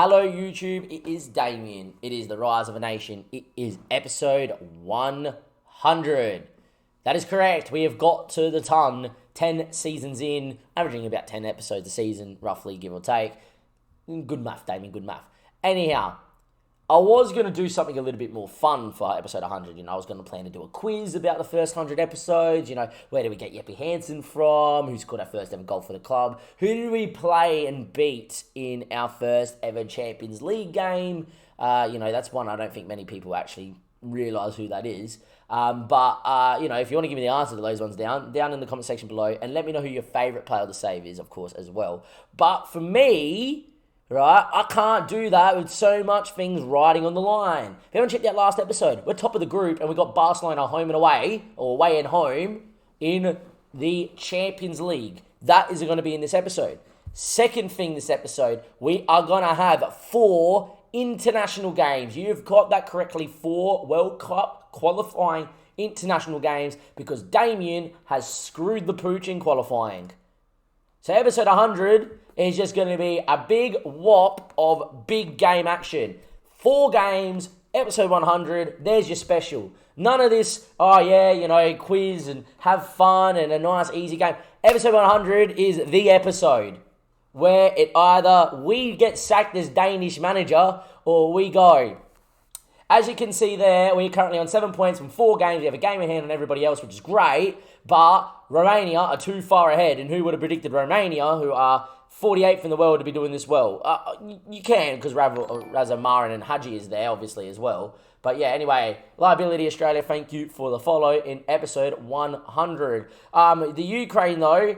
Hello YouTube, it is Damien. It is the Rise of a Nation. It is episode 100. That is correct. We have got to the ton, 10 seasons in, averaging about 10 episodes a season, roughly, give or take. Good math, Damien, good math. Anyhow, I was going to do something a little bit more fun for episode 100. I was going to plan to do a quiz about the first 100 episodes. Where do we get Ep100 from? Who scored our first ever goal for the club? Who did we play and beat in our first ever Champions League game? That's one I don't think many people actually realise who that is. But if you want to give me the answer to those ones down in the comment section below, and let me know who your favourite player to save is, of course, as well. But for me, right, I can't do that with so much things riding on the line. If you haven't checked out last episode, we're top of the group and we got Barcelona home and away, or away and home, in the Champions League. That is going to be in this episode. Second thing this episode, we are going to have 4 international games. You've got that correctly, 4 World Cup qualifying international games, because Damien has screwed the pooch in qualifying. So episode 100 is just going to be a big whop of big game action. 4 games, episode 100, there's your special. None of this, quiz and have fun and a nice easy game. Episode 100 is the episode where it either we get sacked as Danish manager or we go. As you can see there, we're currently on 7 points from 4 games. We have a game in hand on everybody else, which is great. But Romania are too far ahead. And who would have predicted Romania, who are 48th in the world, to be doing this well? You can, because Raza Marin and Haji is there, obviously, as well. But yeah, anyway, Liability Australia, thank you for the follow in episode 100. The Ukraine, though,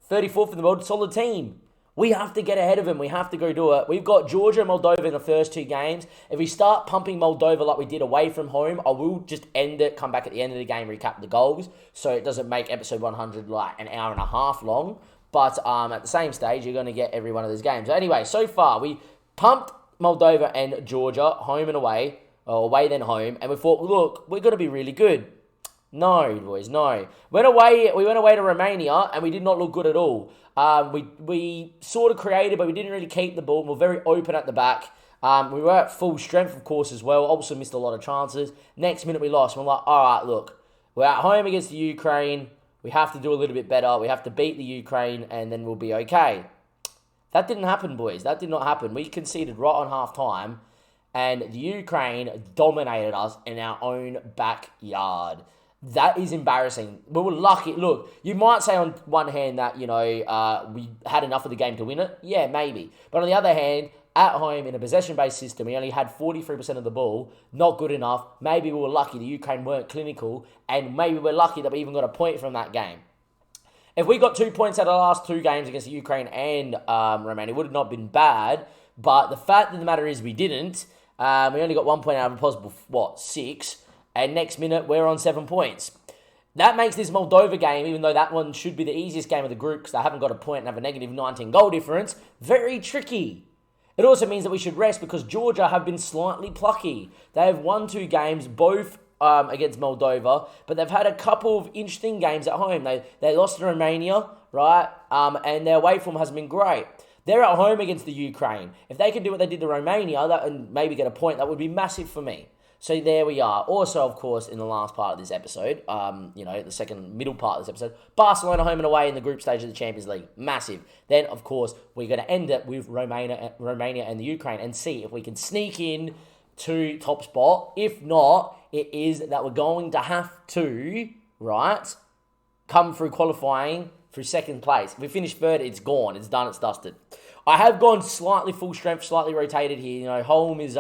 34th in the world, solid team. We have to get ahead of them. We have to go do it. We've got Georgia and Moldova in the first 2 games. If we start pumping Moldova like we did away from home, I will just end it, come back at the end of the game, recap the goals, so it doesn't make episode 100 like an hour and a half long. But at the same stage, you're going to get every one of those games. Anyway, so far, we pumped Moldova and Georgia home and away, or away then home, and we thought, look, we're going to be really good. No, boys, no. We went away to Romania, and we did not look good at all. We sort of created, but we didn't really keep the ball. We were very open at the back. We were at full strength, of course, as well. Also missed a lot of chances. Next minute we lost. We're like, all right, look, we're at home against the Ukraine. We have to do a little bit better. We have to beat the Ukraine, and then we'll be okay. That didn't happen, boys. That did not happen. We conceded right on half-time, and the Ukraine dominated us in our own backyard. That is embarrassing. We were lucky. Look, you might say on one hand that, we had enough of the game to win it. Yeah, maybe. But on the other hand, at home in a possession-based system, we only had 43% of the ball. Not good enough. Maybe we were lucky the Ukraine weren't clinical. And maybe we're lucky that we even got a point from that game. If we got 2 points out of the last 2 games against the Ukraine and Romania, it would have not been bad. But the fact of the matter is we didn't. We only got 1 point out of a possible, 6. And next minute, we're on 7 points. That makes this Moldova game, even though that one should be the easiest game of the group because they haven't got a point and have a negative 19 goal difference, very tricky. It also means that we should rest because Georgia have been slightly plucky. They have won 2 games, both against Moldova, but they've had a couple of interesting games at home. They lost to Romania, right? And their away form hasn't been great. They're at home against the Ukraine. If they can do what they did to Romania and maybe get a point, that would be massive for me. So there we are. Also, of course, in the last part of this episode, the second middle part of this episode, Barcelona home and away in the group stage of the Champions League. Massive. Then, of course, we're going to end it with Romania and the Ukraine and see if we can sneak in to top spot. If not, it is that we're going to have to, right, come through qualifying through second place. If we finish third, it's gone. It's done. It's dusted. I have gone slightly full strength, slightly rotated here. Holm is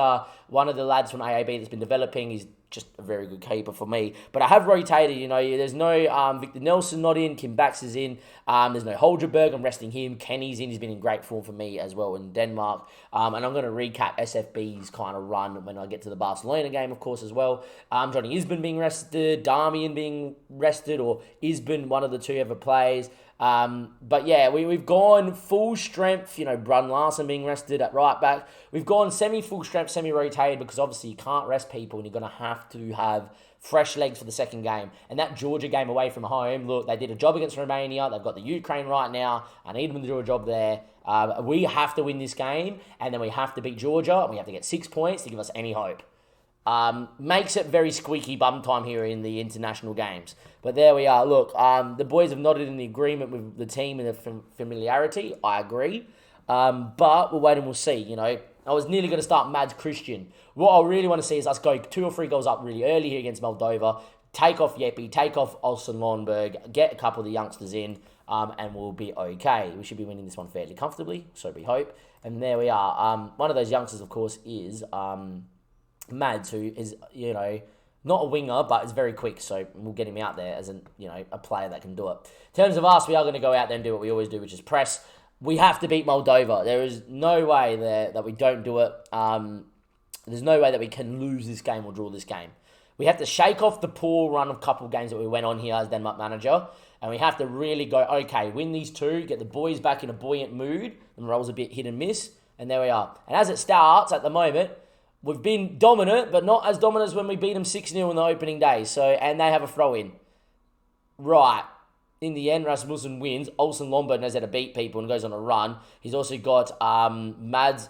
one of the lads from AAB that's been developing. He's just a very good keeper for me. But I have rotated, there's no Victor Nelson not in, Kim Bax is in. There's no Holgerberg, I'm resting him. Kenny's in, he's been in great form for me as well in Denmark. And I'm going to recap SFB's kind of run when I get to the Barcelona game, of course, as well. Johnny Isbin being rested, Darmian being rested, or Isbin, one of the two ever plays. But yeah, we've gone full strength, Brun Larson being rested at right back. We've gone semi-full strength, semi-rotated rotated because obviously you can't rest people and you're going to have fresh legs for the second game. And that Georgia game away from home, look, they did a job against Romania. They've got the Ukraine right now. I need them to do a job there. We have to win this game, and then we have to beat Georgia, and we have to get 6 points to give us any hope. Makes it very squeaky bum time here in the international games. But there we are. Look, the boys have nodded in the agreement with the team and the familiarity. I agree. But we'll wait and we'll see, you know. I was nearly going to start Mads Christian. What I really want to see is us go 2 or 3 goals up really early here against Moldova, take off Jeppe, take off Olsen Lundberg, get a couple of the youngsters in, and we'll be okay. We should be winning this one fairly comfortably, so we hope. And there we are. One of those youngsters, of course, is Mads, who is, you know, not a winger, but is very quick, so we'll get him out there as a player that can do it. In terms of us, we are going to go out there and do what we always do, which is press. We have to beat Moldova. There is no way there that we don't do it. There's no way that we can lose this game or draw this game. We have to shake off the poor run of couple games that we went on here as Denmark manager, and we have to really go, okay, win these 2, get the boys back in a buoyant mood, and roles a bit hit and miss, and there we are. And as it starts at the moment, we've been dominant, but not as dominant as when we beat them 6-0 in the opening day. So, and they have a throw-in. Right. In the end, Rasmussen wins. Olsen Lundberg knows how to beat people and goes on a run. He's also got Mads,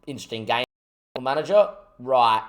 interesting game manager. Right.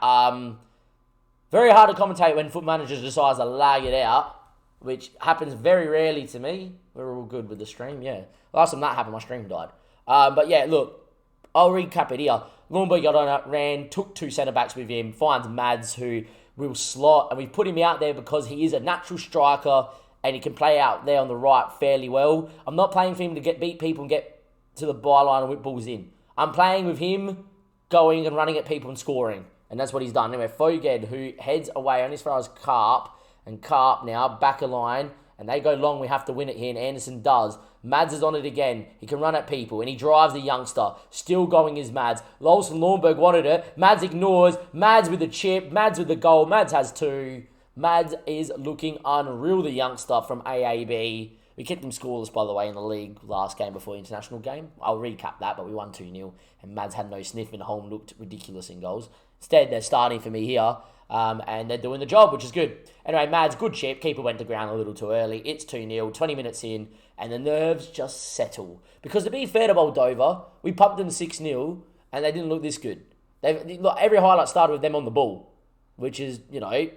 Very hard to commentate when foot managers decide to lag it out, which happens very rarely to me. We're all good with the stream, yeah. Last time that happened, my stream died. But yeah, look, I'll recap it here. Lundberg got on it, ran, took 2 centre-backs with him, finds Mads, who will slot, and we put him out there because he is a natural striker, and he can play out there on the right fairly well. I'm not playing for him to beat people and get to the byline and whip balls in. I'm playing with him going and running at people and scoring. And that's what he's done. Anyway, Foged, who heads away only as far as Karp. And Karp now back a line. And they go long. We have to win it here. And Anderson does. Mads is on it again. He can run at people. And he drives the youngster. Still going is Mads. Olsen Lundberg wanted it. Mads ignores. Mads with the chip. Mads with the goal. Mads has 2. Mads is looking unreal, the youngster from AAB. We kept him scoreless, by the way, in the league last game before the international game. I'll recap that, but we won 2-0. And Mads had no sniff and Holm looked ridiculous in goals. Instead, they're starting for me here. And they're doing the job, which is good. Anyway, Mads, good chip. Keeper went to ground a little too early. It's 2-0, 20 minutes in. And the nerves just settle. Because to be fair to Moldova, we pumped them 6-0. And they didn't look this good. Look, every highlight started with them on the ball. Which is, you know,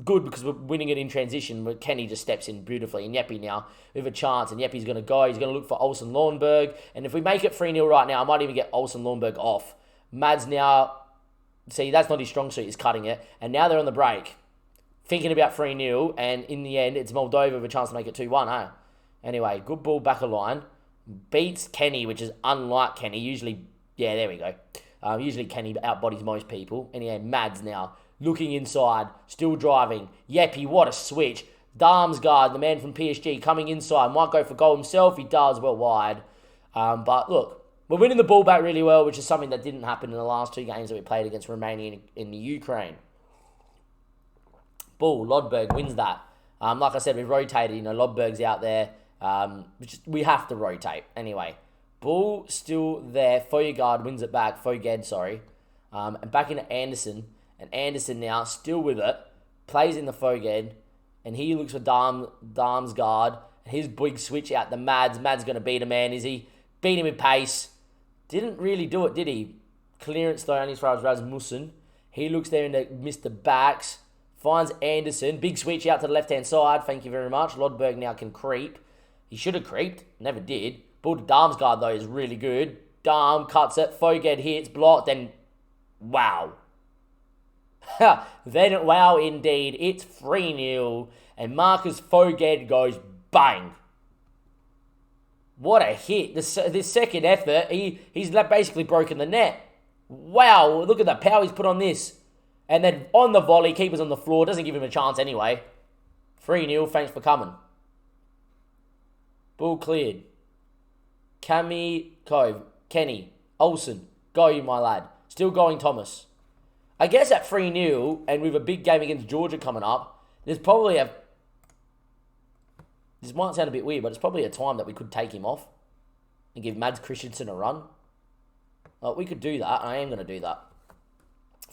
good because we're winning it in transition, where Kenny just steps in beautifully. And Jeppe now, we have a chance, and Jeppe's going to go. He's going to look for Olsen Lundberg. And if we make it 3-0 right now, I might even get Olsen Lundberg off. Mads now, see, that's not his strong suit, he's cutting it. And now they're on the break, thinking about 3-0, and in the end, it's Moldova with a chance to make it 2-1, huh? Anyway, good ball back a line. Beats Kenny, which is unlike Kenny. Usually, yeah, there we go. Usually Kenny outbodies most people. Anyway, Mads now, looking inside, still driving. Jeppe, what a switch. Damsgaard, the man from PSG, coming inside. Might go for goal himself. He does, well wide. But look, we're winning the ball back really well, which is something that didn't happen in the last 2 games that we played against Romania in the Ukraine. Ball, Lodberg wins that. Like I said, we've rotated. You know, Lodberg's out there. We have to rotate. Anyway, ball still there. Foged wins it back. Foged, sorry. And back into Anderson. And Anderson now, still with it, plays in the Foged, and he looks for Damsgaard. His big switch out to Mads. Mads going to beat a man, is he? Beat him with pace. Didn't really do it, did he? Clearance though, only as far as Rasmussen. He looks there into Mr. Backs. Finds Anderson. Big switch out to the left-hand side. Thank you very much. Lodberg now can creep. He should have creeped. Never did. Ball to Damsgaard though is really good. Darm cuts it. Foged hits. Blocked. Then, wow. Then, wow, indeed. It's 3-0. And Marcus Foged goes bang. What a hit. This second effort, he's basically broken the net. Wow, look at the power he's put on this. And then on the volley, keeper's on the floor. Doesn't give him a chance anyway. 3-0, thanks for coming. Ball cleared. Cove, Kenny, Olsen. Go you, my lad. Still going, Thomas. I guess at 3-0, and with a big game against Georgia coming up, there's probably this might sound a bit weird, but it's probably a time that we could take him off and give Mads Christensen a run. We could do that. I am going to do that.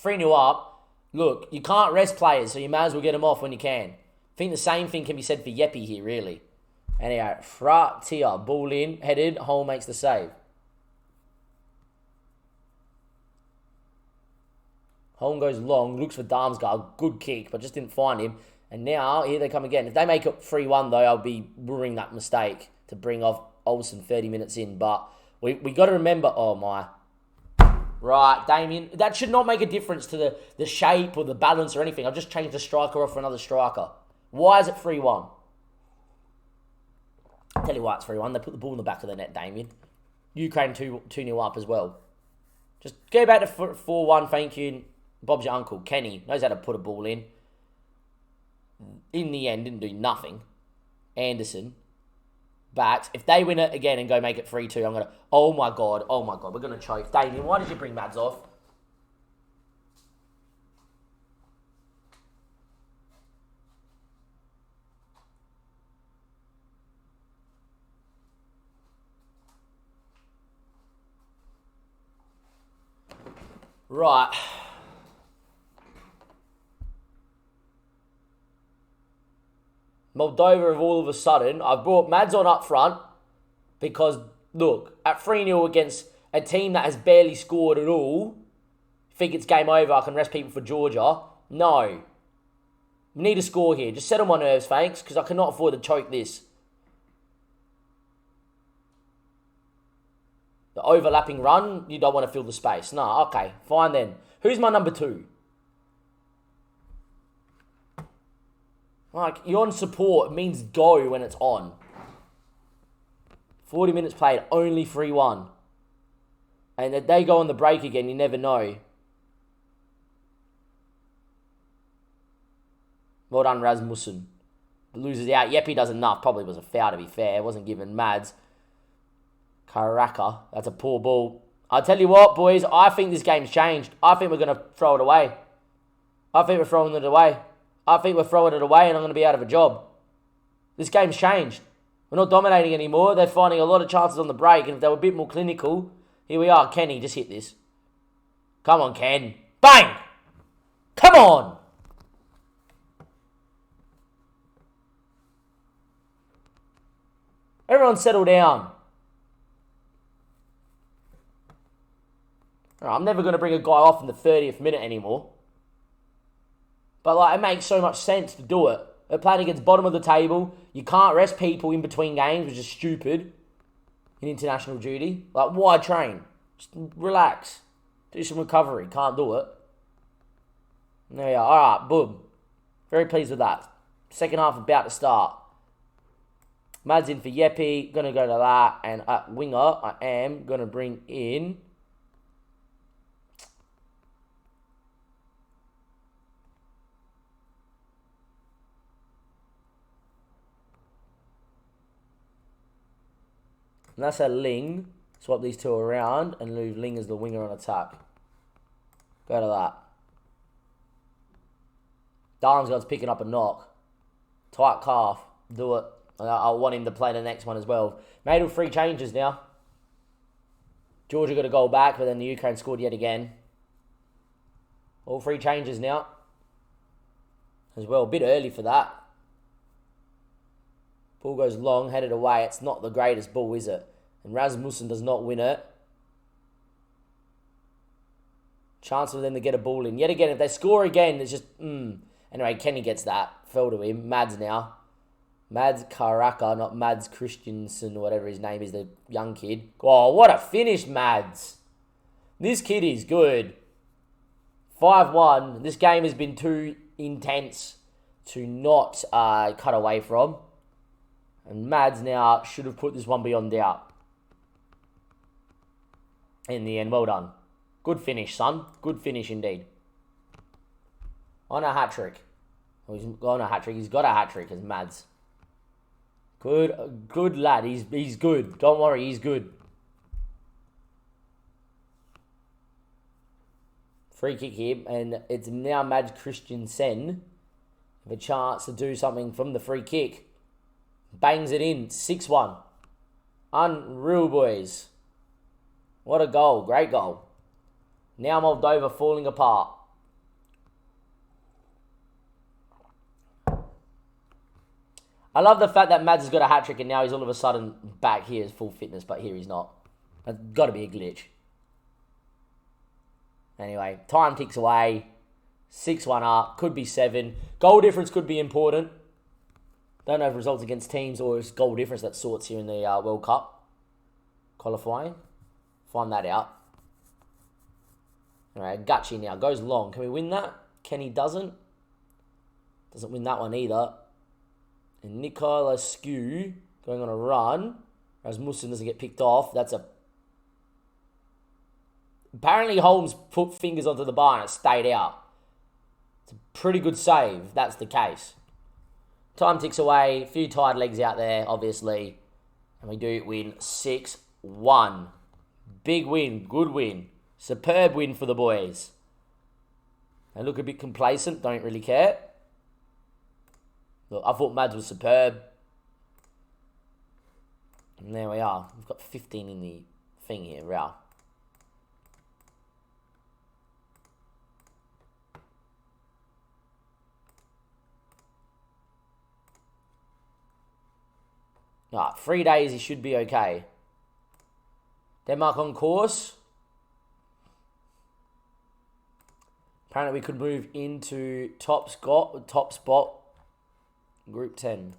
3-0 up. Look, you can't rest players, so you might as well get them off when you can. I think the same thing can be said for Yepi here, really. Anyway, Fratia, ball in, headed, Hole makes the save. Holm goes long, looks for Darmsgaard, good kick, but just didn't find him. And now, here they come again. If they make it 3-1, though, I'll be ruining that mistake to bring off Olsen 30 minutes in. But we got to remember, oh my. Right, Damien, that should not make a difference to the shape or the balance or anything. I've just changed the striker off for another striker. Why is it 3-1? I'll tell you why it's 3-1. They put the ball in the back of the net, Damien. Ukraine 2-0 up as well. Just go back to 4-1, thank you. Bob's your uncle. Kenny knows how to put a ball in. In the end, didn't do nothing. Anderson. Backs. If they win it again and go make it 3-2, I'm going to... Oh my God. We're going to choke. Damien, why did you bring Mads off? Right. Moldova have all of a sudden, I've brought Mads on up front because, look, at 3-0 against a team that has barely scored at all, think it's game over, I can rest people for Georgia. No. We need a score here. Just settle my nerves, thanks, because I cannot afford to choke this. The overlapping run, you don't want to fill the space. No, okay, fine then. Who's my number 2? Like, you're on support. It means go when it's on. 40 minutes played, only 3-1. And if they go on the break again, you never know. Well done, Rasmussen. Loses out. Yepi does enough. Probably was a foul, to be fair. It wasn't given Mads. Karaka. That's a poor ball. I'll tell you what, boys. I think this game's changed. I think we're going to throw it away. I think we're throwing it away. I think we're throwing it away and I'm going to be out of a job. This game's changed. We're not dominating anymore. They're finding a lot of chances on the break. And if they were a bit more clinical, here we are. Kenny, just hit this. Come on, Ken. Bang! Come on! Everyone settle down. I'm never going to bring a guy off in the 30th minute anymore. But like, it makes so much sense to do it. They're playing against bottom of the table. You can't rest people in between games, which is stupid in international duty. Like, why train? Just relax. Do some recovery. Can't do it. There we are. All right, boom. Very pleased with that. Second half about to start. Mads in for Yepi. Going to go to that. And at winger, I am going to bring in... And that's a Ling. Swap these two around and leave Ling as the winger on attack. Go to that. Darmsgaard's picking up a knock. Tight calf. Do it. I want him to play the next one as well. Made all 3 changes now. Georgia got a goal back, but then the Ukraine scored yet again. All 3 changes now. As well. A bit early for that. Ball goes long, headed away. It's not the greatest ball, is it? And Rasmussen does not win it. Chance for them to get a ball in. Yet again, if they score again, it's just... Anyway, Kenny gets that. Fell to him. Mads now. Mads Karaka, not Mads Christiansen, or whatever his name is, the young kid. Oh, what a finish, Mads. This kid is good. 5-1. This game has been too intense to not cut away from. And Mads now should have put this one beyond doubt. In the end, well done. Good finish, son. Good finish indeed. On a hat-trick. Well, he's got a hat-trick. He's got a hat-trick as Mads. Good lad. He's good. Don't worry, he's good. Free kick here. And it's now Mads Christiansen. With a chance to do something from the free kick. Bangs it in. 6-1. Unreal, boys. What a goal. Great goal. Now Moldova falling apart. I love the fact that Mads has got a hat-trick and now he's all of a sudden back here as full fitness, but here he's not. That's got to be a glitch. Anyway, time ticks away. 6-1 up. Could be 7. Goal difference could be important. Don't know if it results against teams or it's goal difference that sorts here in the World Cup qualifying. Find that out. Alright, Gucci now. Goes long. Can we win that? Kenny doesn't. Doesn't win that one either. And Nicola Skew going on a run. Rasmussen doesn't get picked off. That's a... Apparently Holmes put fingers onto the bar and it stayed out. It's a pretty good save. That's the case. Time ticks away. A few tired legs out there, obviously. And we do win 6-1. Big win. Good win. Superb win for the boys. They look a bit complacent. Don't really care. Look, I thought Mads was superb. And there we are. We've got 15 in the thing here. Wow. Alright, 3 days, he should be okay. Denmark on course. Apparently we could move into top spot, Group 10.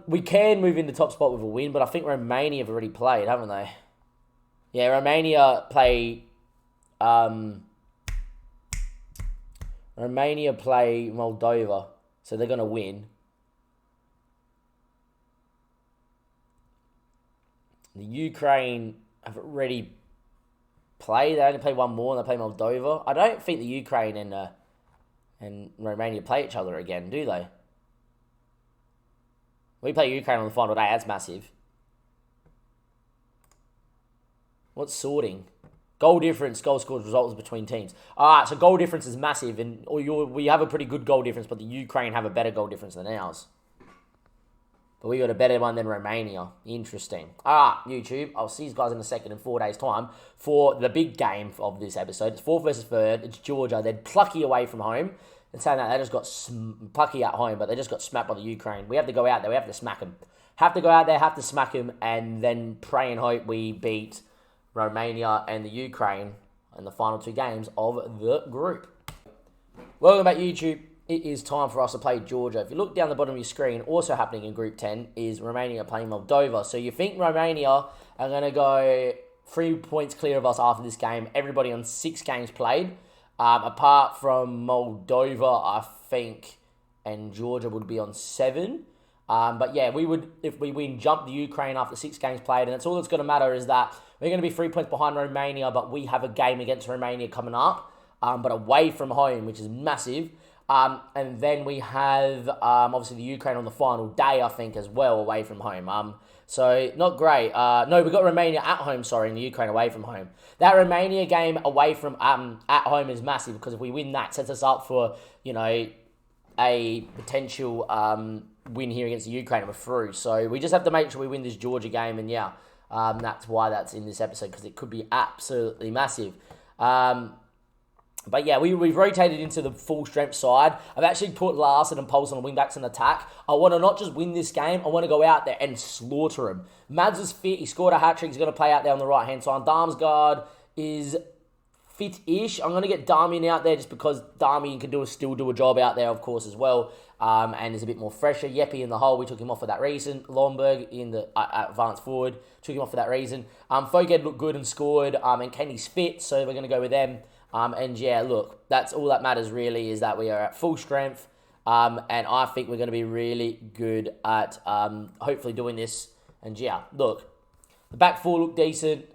We can move into top spot with a win, but I think Romania have already played, haven't they? Yeah, Romania play... Romania play Moldova. So they're going to win. The Ukraine have already played. They only play one more and they play Moldova. I don't think the Ukraine and Romania play each other again, do they? We play Ukraine on the final day. That's massive. What's sorting? Goal difference, goal scored results between teams. Alright, so goal difference is massive, and we have a pretty good goal difference, but the Ukraine have a better goal difference than ours. But we got a better one than Romania. Interesting. Alright, YouTube, I'll see you guys in a second in 4 days' time for the big game of this episode. It's 4th versus 3rd. It's Georgia. They're plucky away from home. And saying that, they just got plucky at home, but they just got smacked by the Ukraine. We have to go out there. We have to smack them. Have to go out there, have to smack them, and then pray and hope we beat Romania and the Ukraine in the final 2 games of the group. Welcome back, YouTube. It is time for us to play Georgia. If you look down the bottom of your screen, also happening in Group 10 is Romania playing Moldova. So you think Romania are going to go 3 points clear of us after this game. Everybody on 6 games played. Apart from Moldova, I think, and Georgia would be on 7. But yeah, we would, if we win, jump the Ukraine after 6 games played. And that's all that's going to matter is that we're going to be 3 points behind Romania, but we have a game against Romania coming up, but away from home, which is massive. And then we have, obviously, the Ukraine on the final day, I think, as well, away from home. So, not great. No, we got Romania at home, sorry, and the Ukraine away from home. That Romania game away from at home is massive, because if we win that, it sets us up for, you know, a potential win here against the Ukraine, and we're through. So, we just have to make sure we win this Georgia game, and yeah, that's why that's in this episode, because it could be absolutely massive. But yeah, we've rotated into the full strength side. I've actually put Larson and Paulson on wingbacks in attack. I want to not just win this game, I want to go out there and slaughter him. Mads is fit, he scored a hat-trick, he's going to play out there on the right-hand side. Damsgaard is fit-ish. I'm going to get Darmian out there just because Darmian can still do a job out there, of course, as well. And is a bit more fresher. Yeppy in the hole, we took him off for that reason. Lomberg in the advanced forward, took him off for that reason. Foged looked good and scored, and Kenny's fit, so we're going to go with them. And yeah, look, that's all that matters really, is that we are at full strength. And I think we're going to be really good at hopefully doing this. And yeah, look, the back four look decent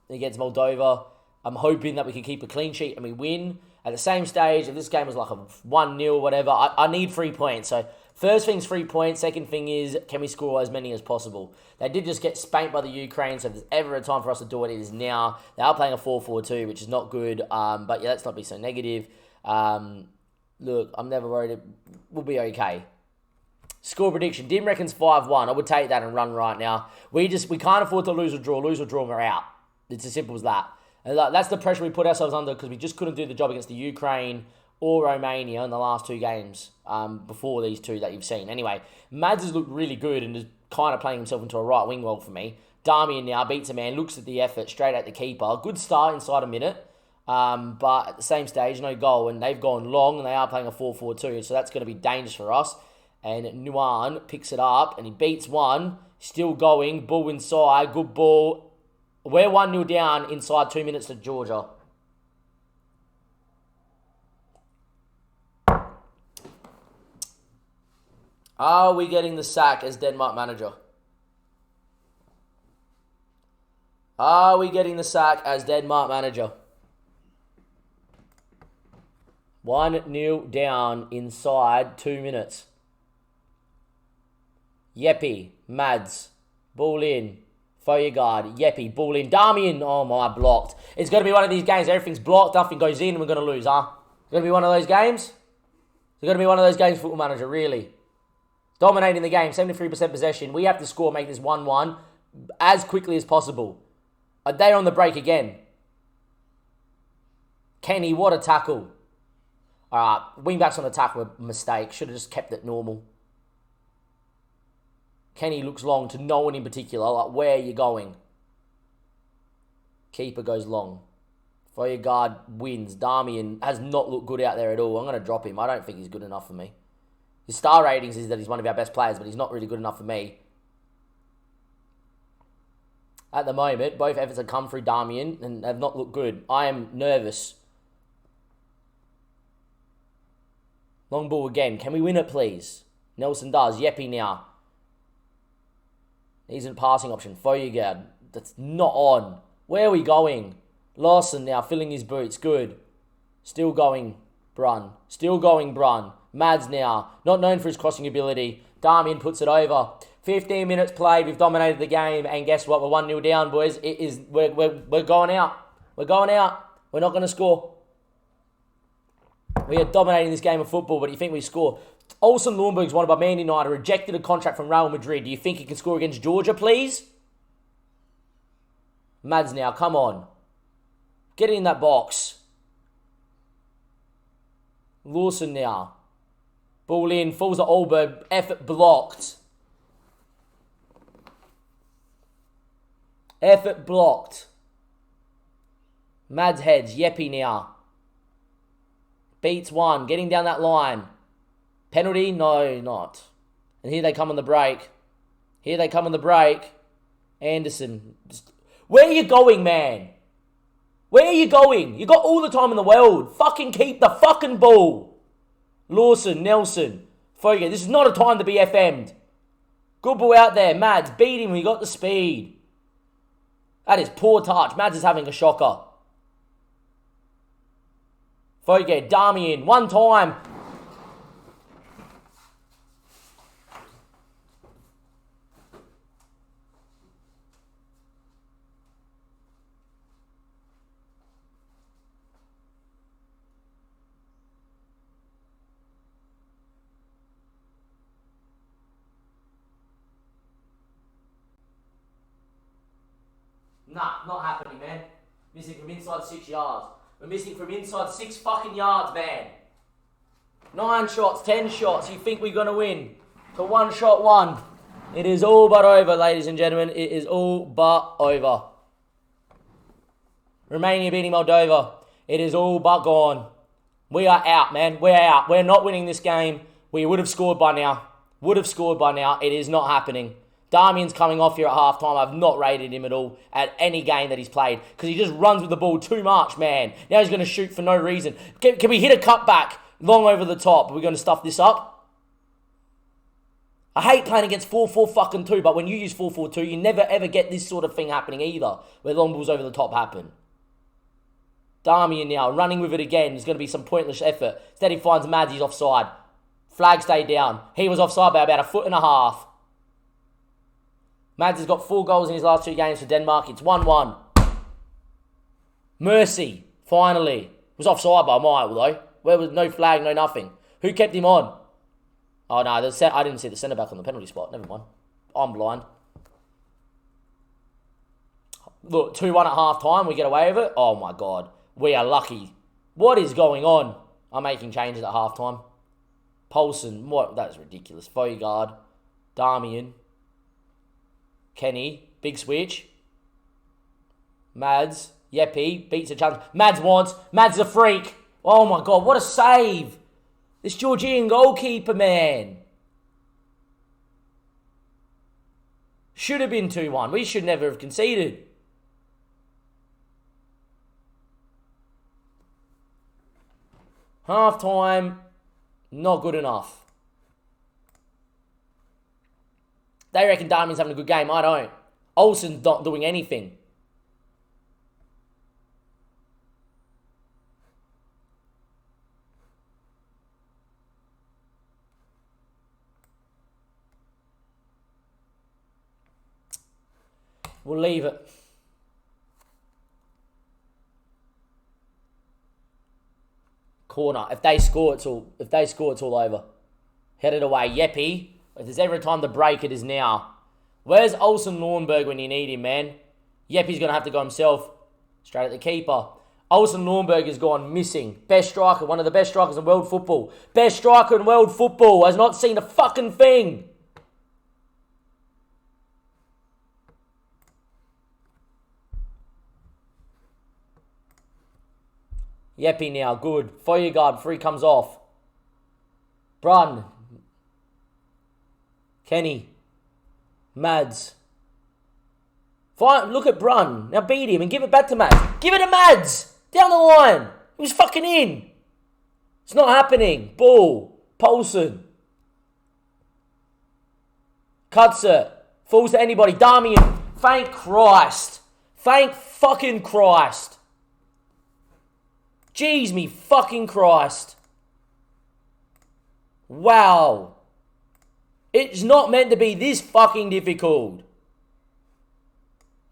against Moldova. I'm hoping that we can keep a clean sheet and we win. At the same stage, if this game was like a 1-0, whatever, I need 3 points. So first thing's 3 points. Second thing is, can we score as many as possible? They did just get spanked by the Ukraine, so if there's ever a time for us to do it, it is now. They are playing a 4-4-2, which is not good. But yeah, let's not be so negative. Look, I'm never worried. We'll be okay. Score prediction. Dim reckons 5-1. I would take that and run right now. We can't afford to lose or draw. Lose or draw, and we're out. It's as simple as that. And that's the pressure we put ourselves under, because we just couldn't do the job against the Ukraine or Romania in the last 2 games before these 2 that you've seen. Anyway, Mads has looked really good and is kind of playing himself into a right wing role for me. Darmian now beats a man, looks at the effort, straight at the keeper. Good start inside a minute, but at the same stage, no goal, and they've gone long, and they are playing a 4-4-2, so that's going to be dangerous for us. And Nguyen picks it up, and he beats one, still going, ball inside, good ball. We're 1-0 down inside 2 minutes to Georgia. Are we getting the sack as Denmark manager? Are we getting the sack as Denmark manager? 1-0 down inside 2 minutes. Yepi, Mads, ball in. Føjegaard, Yepi, ball in. Darmian, oh my, blocked. It's going to be one of these games. Everything's blocked, nothing goes in, and we're going to lose, huh? It's going to be one of those games? It's going to be one of those games, Football Manager, really. Dominating the game, 73% possession. We have to score, make this 1-1 as quickly as possible. They're on the break again. Kenny, what a tackle. Alright, wing-backs on the tackle, mistake. Should have just kept it normal. Kenny looks long to no one in particular. Like, where are you going? Keeper goes long. Føjegaard wins. Darmian has not looked good out there at all. I'm going to drop him. I don't think he's good enough for me. His star ratings is that he's one of our best players, but he's not really good enough for me. At the moment, both efforts have come through Darmian and have not looked good. I am nervous. Long ball again. Can we win it, please? Nelson does. Yepi now. He's a passing option. Føjegaard. That's not on. Where are we going? Lawson now filling his boots. Good. Still going, Brun. Still going, Brun. Mads now. Not known for his crossing ability. Darmian puts it over. 15 minutes played. We've dominated the game. And guess what? We're 1-0 down, boys. We're going out. We're going out. We're not going to score. We are dominating this game of football, but do you think we score? Olsen Lundberg's wanted by Man United, rejected a contract from Real Madrid. Do you think he can score against Georgia, please? Mads now, come on. Get in that box. Lawson now. Ball in, falls to Olberg. Effort blocked. Effort blocked. Mads heads. Yepi now. Beats one. Getting down that line. Penalty? No, not. And here they come on the break. Here they come on the break. Anderson. Where are you going, man? Where are you going? You got all the time in the world. Fucking keep the fucking ball. Lawson, Nelson. Fogarty. This is not a time to be FM'd. Good ball out there. Mads, beat him. He got the speed. That is poor touch. Mads is having a shocker. Fogarty, Darmian. One time. Nah, not happening, man. Missing from inside 6 yards. We're missing from inside 6 fucking yards, man. 9 shots, 10 shots. You think we're going to win? To 1 shot, 1. It is all but over, ladies and gentlemen. It is all but over. Romania beating Moldova. It is all but gone. We are out, man. We're out. We're not winning this game. We would have scored by now. Would have scored by now. It is not happening. Darmian's coming off here at halftime. I've not rated him at all at any game that he's played because he just runs with the ball too much, man. Now he's going to shoot for no reason. Can we hit a cutback long over the top? Are we going to stuff this up? I hate playing against 4-4-2, but when you use 4-4-2, you never ever get this sort of thing happening either, where long balls over the top happen. Darmian now running with it again. There's going to be some pointless effort. Instead he finds Mads, he's offside. Flag stayed down. He was offside by about 1.5 feet. Mads has got 4 goals in his last 2 games for Denmark. It's 1-1. Mercy, finally. It was offside by a mile, though. Where was no flag, no nothing. Who kept him on? Oh, no, I didn't see the centre-back on the penalty spot. Never mind. I'm blind. Look, 2-1 at half-time. We get away with it. Oh, my God. We are lucky. What is going on? I'm making changes at halftime. Paulson, what? That's ridiculous. Foygaard, Darmian, Kenny, big switch. Mads, Yeppy, beats a challenge. Mads is a freak. Oh my God, what a save. This Georgian goalkeeper, man. Should have been 2-1. We should never have conceded. Half time, not good enough. They reckon Darmian's having a good game. I don't. Olsen's not doing anything. We'll leave it. Corner. If they score, it's all over. Headed away. Yeppy. If there's ever a time to break, it is now. Where's Olsen Lornberg when you need him, man? Yeppy's going to have to go himself. Straight at the keeper. Olsen Lornberg has gone missing. Best striker, one of the best strikers in world football. Best striker in world football. Has not seen a fucking thing. Yeppy now, good. Foygaard, free comes off. Brun. Kenny. Mads. Fine, look at Brun. Now beat him and give it back to Mads. Give it to Mads! Down the line! He was fucking in! It's not happening. Ball. Paulson. Cuts it. Falls to anybody. Darmian. Thank Christ. Thank fucking Christ. Jeez me fucking Christ. Wow. It's not meant to be this fucking difficult.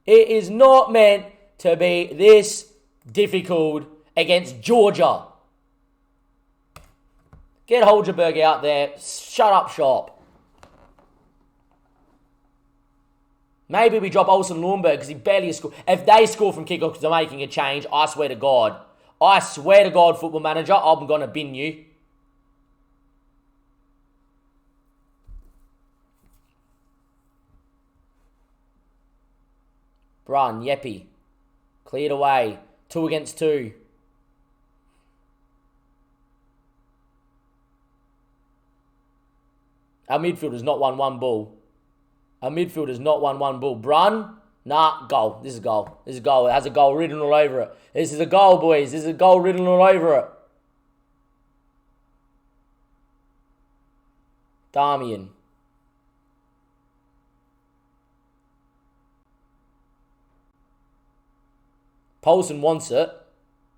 It is not meant to be this difficult against Georgia. Get Holgerberg out there. Shut up shop. Maybe we drop Olsen Lornberg because he barely scored. If they score from kickoff because they're making a change, I swear to God. I swear to God, Football Manager, I'm going to bin you. Brun, Yeppy. Cleared away. 2 against 2. Our midfielder's not won one ball. Our midfielder's not won one ball. Brun. Nah, goal. This is goal. This is goal. It has a goal written all over it. This is a goal, boys. This is a goal written all over it. Darmian. Paulson wants it.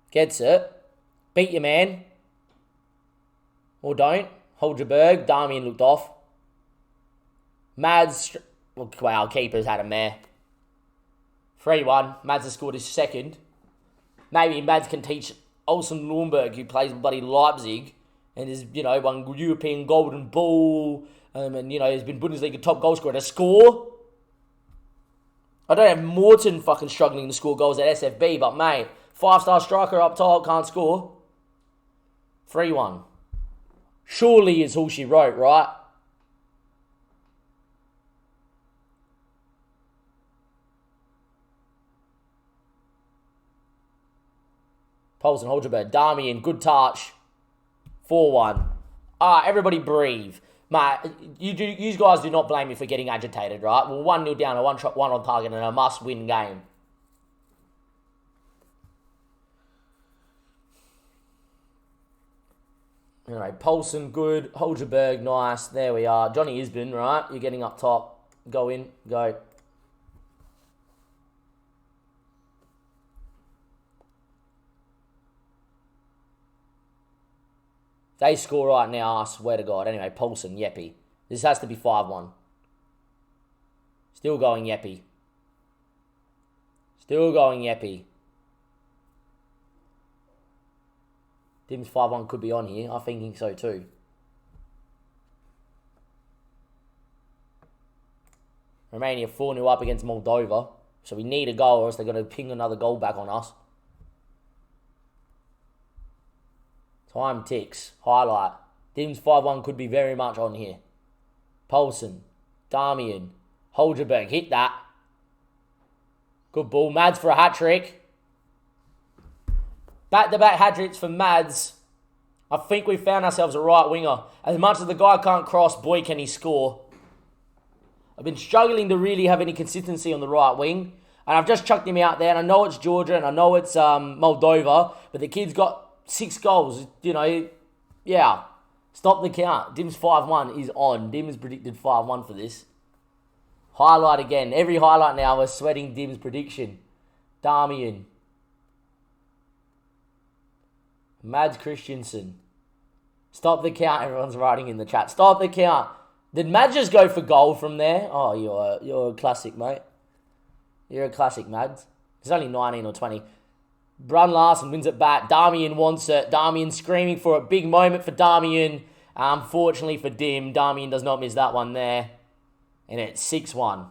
Gets it. Beat your man. Or don't. Hold your berg. Darmian looked off. Mads. Wow, keeper's had him there. 3-1. Mads has scored his second. Maybe Mads can teach Olsen Lornberg, who plays bloody Leipzig, and is, won European Golden Ball, and, has been Bundesliga top goal scorer, to score. I don't have Morton fucking struggling to score goals at SFB, but mate, 5-star striker up top, can't score. 3-1. Surely is all she wrote, right? Paulson, Holgerberg, Darmian, good touch. 4-1. Everybody breathe. Mate, you guys do not blame me for getting agitated, right? We're 1-0 down, a one on target, and a must-win game. Anyway, Paulson, good. Holgerberg, nice. There we are. Johnny Isbin, right? You're getting up top. Go in. Go. They score right now, I swear to God. Anyway, Paulson, Yeppy. This has to be 5-1. Still going Yeppy. Still going Yeppy. Dim's 5-1 could be on here. I'm thinking so too. Romania 4-0 up against Moldova. So we need a goal or else they're going to ping another goal back on us. Time ticks. Highlight. Dims 5-1 could be very much on here. Poulsen. Darmian. Holgerberg. Hit that. Good ball. Mads for a hat-trick. Back-to-back hat-tricks for Mads. I think we found ourselves a right winger. As much as the guy can't cross, boy, can he score. I've been struggling to really have any consistency on the right wing. And I've just chucked him out there. And I know it's Georgia and I know it's Moldova. But the kid's got 6 goals. You know, yeah. Stop the count. Dim's 5-1 is on. Dim's predicted 5-1 for this. Highlight again. Every highlight now we're sweating Dim's prediction. Darmian. Mads Christensen. Stop the count. Everyone's writing in the chat. Stop the count. Did Mads just go for goal from there? Oh, you're a classic, mate. You're a classic, Mads. He's only 19 or 20. Brun Larson wins it back. Darmian wants it. Darmian screaming for it. Big moment for Darmian. Unfortunately for Dim, Darmian does not miss that one there. And it's 6-1.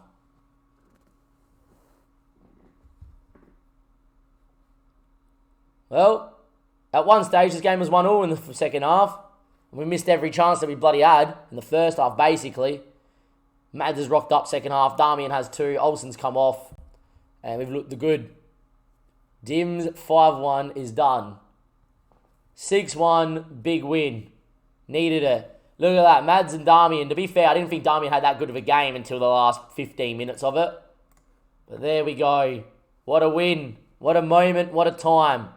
Well, at one stage, this game was 1-1 in the second half. We missed every chance that we bloody had in the first half, basically. Mads has rocked up second half. Darmian has 2. Olsen's come off. And we've looked good. Dim's 5-1 is done. 6-1, big win. Needed it. Look at that, Mads and Darmian. To be fair, I didn't think Darmian had that good of a game until the last 15 minutes of it. But there we go. What a win. What a moment. What a time.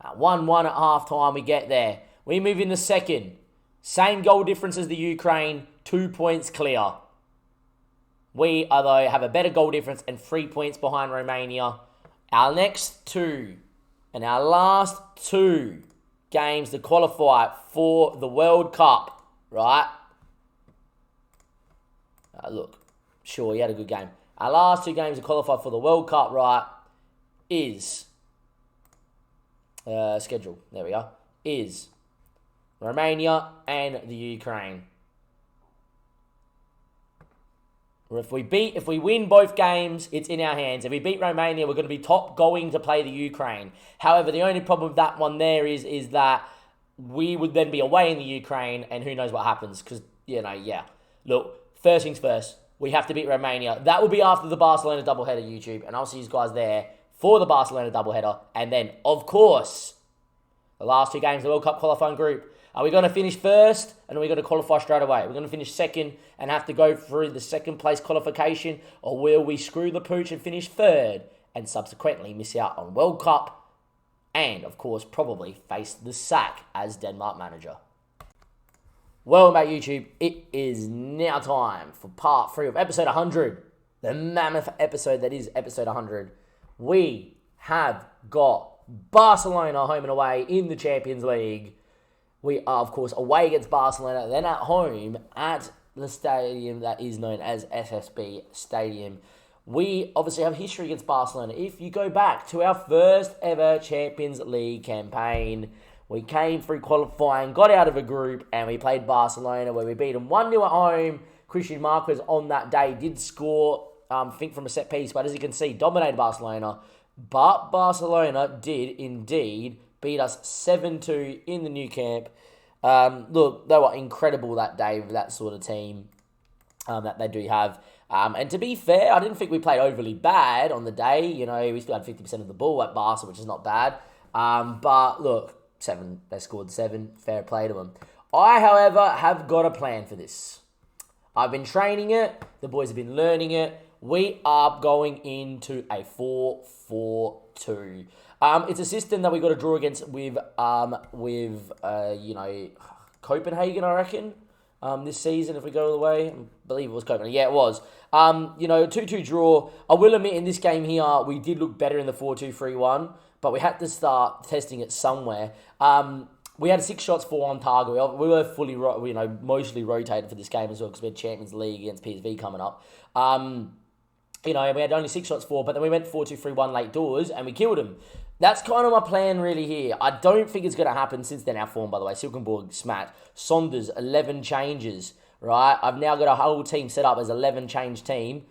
At 1-1 at half-time, we get there. We move in the second. Same goal difference as the Ukraine. 2 points clear. We, although, have a better goal difference and 3 points behind Romania. Our next 2 and our last 2 games to qualify for the World Cup, right? Look, sure, he had a good game. Our last 2 games to qualify for the World Cup, right, is... schedule, there we go, is Romania and the Ukraine. If we win both games, it's in our hands. If we beat Romania, we're going to be top going to play the Ukraine. However, the only problem with that one there is that we would then be away in the Ukraine, and who knows what happens, because, you know, yeah. Look, first things first, we have to beat Romania. That will be after the Barcelona doubleheader, YouTube, and I'll see you guys there for the Barcelona doubleheader. And then, of course, the last 2 games of the World Cup qualifying group. Are we going to finish first and are we going to qualify straight away? We're going to finish second and have to go through the second place qualification, or will we screw the pooch and finish third and subsequently miss out on World Cup and, of course, probably face the sack as Denmark manager? Well, mate, YouTube, it is now time for part 3 of episode 100, the mammoth episode that is episode 100. We have got Barcelona home and away in the Champions League. We are, of course, away against Barcelona, then at home at the stadium that is known as SSB Stadium. We obviously have history against Barcelona. If you go back to our first ever Champions League campaign, we came through qualifying, got out of a group, and we played Barcelona, where we beat them 1-0 at home. Christian Marquez on that day did score, I think, from a set piece, but as you can see, dominated Barcelona. But Barcelona did indeed beat us 7-2 in the new camp. Look, they were incredible that day with that sort of team that they do have. And to be fair, I didn't think we played overly bad on the day. You know, we still had 50% of the ball at Barca, which is not bad. But look, they scored 7. Fair play to them. I, however, have got a plan for this. I've been training it. The boys have been learning it. We are going into a 4-4-2. It's a system that we got to draw against with Copenhagen, I reckon, this season, if we go all the way. I believe it was Copenhagen. Yeah, it was. 2-2 draw. I will admit, in this game here, we did look better in the 4-2-3-1, but we had to start testing it somewhere. We had 6 shots, 4 on target. We were fully, mostly rotated for this game as well, because we had Champions League against PSV coming up. We had only 6 shots, 4, but then we went 4-2-3-1 late doors, and we killed them. That's kind of my plan really here. I don't think it's going to happen since then. Our form, by the way, Silkenborg smacked. Saunders, 11 changes, right? I've now got a whole team set up as 11 change team.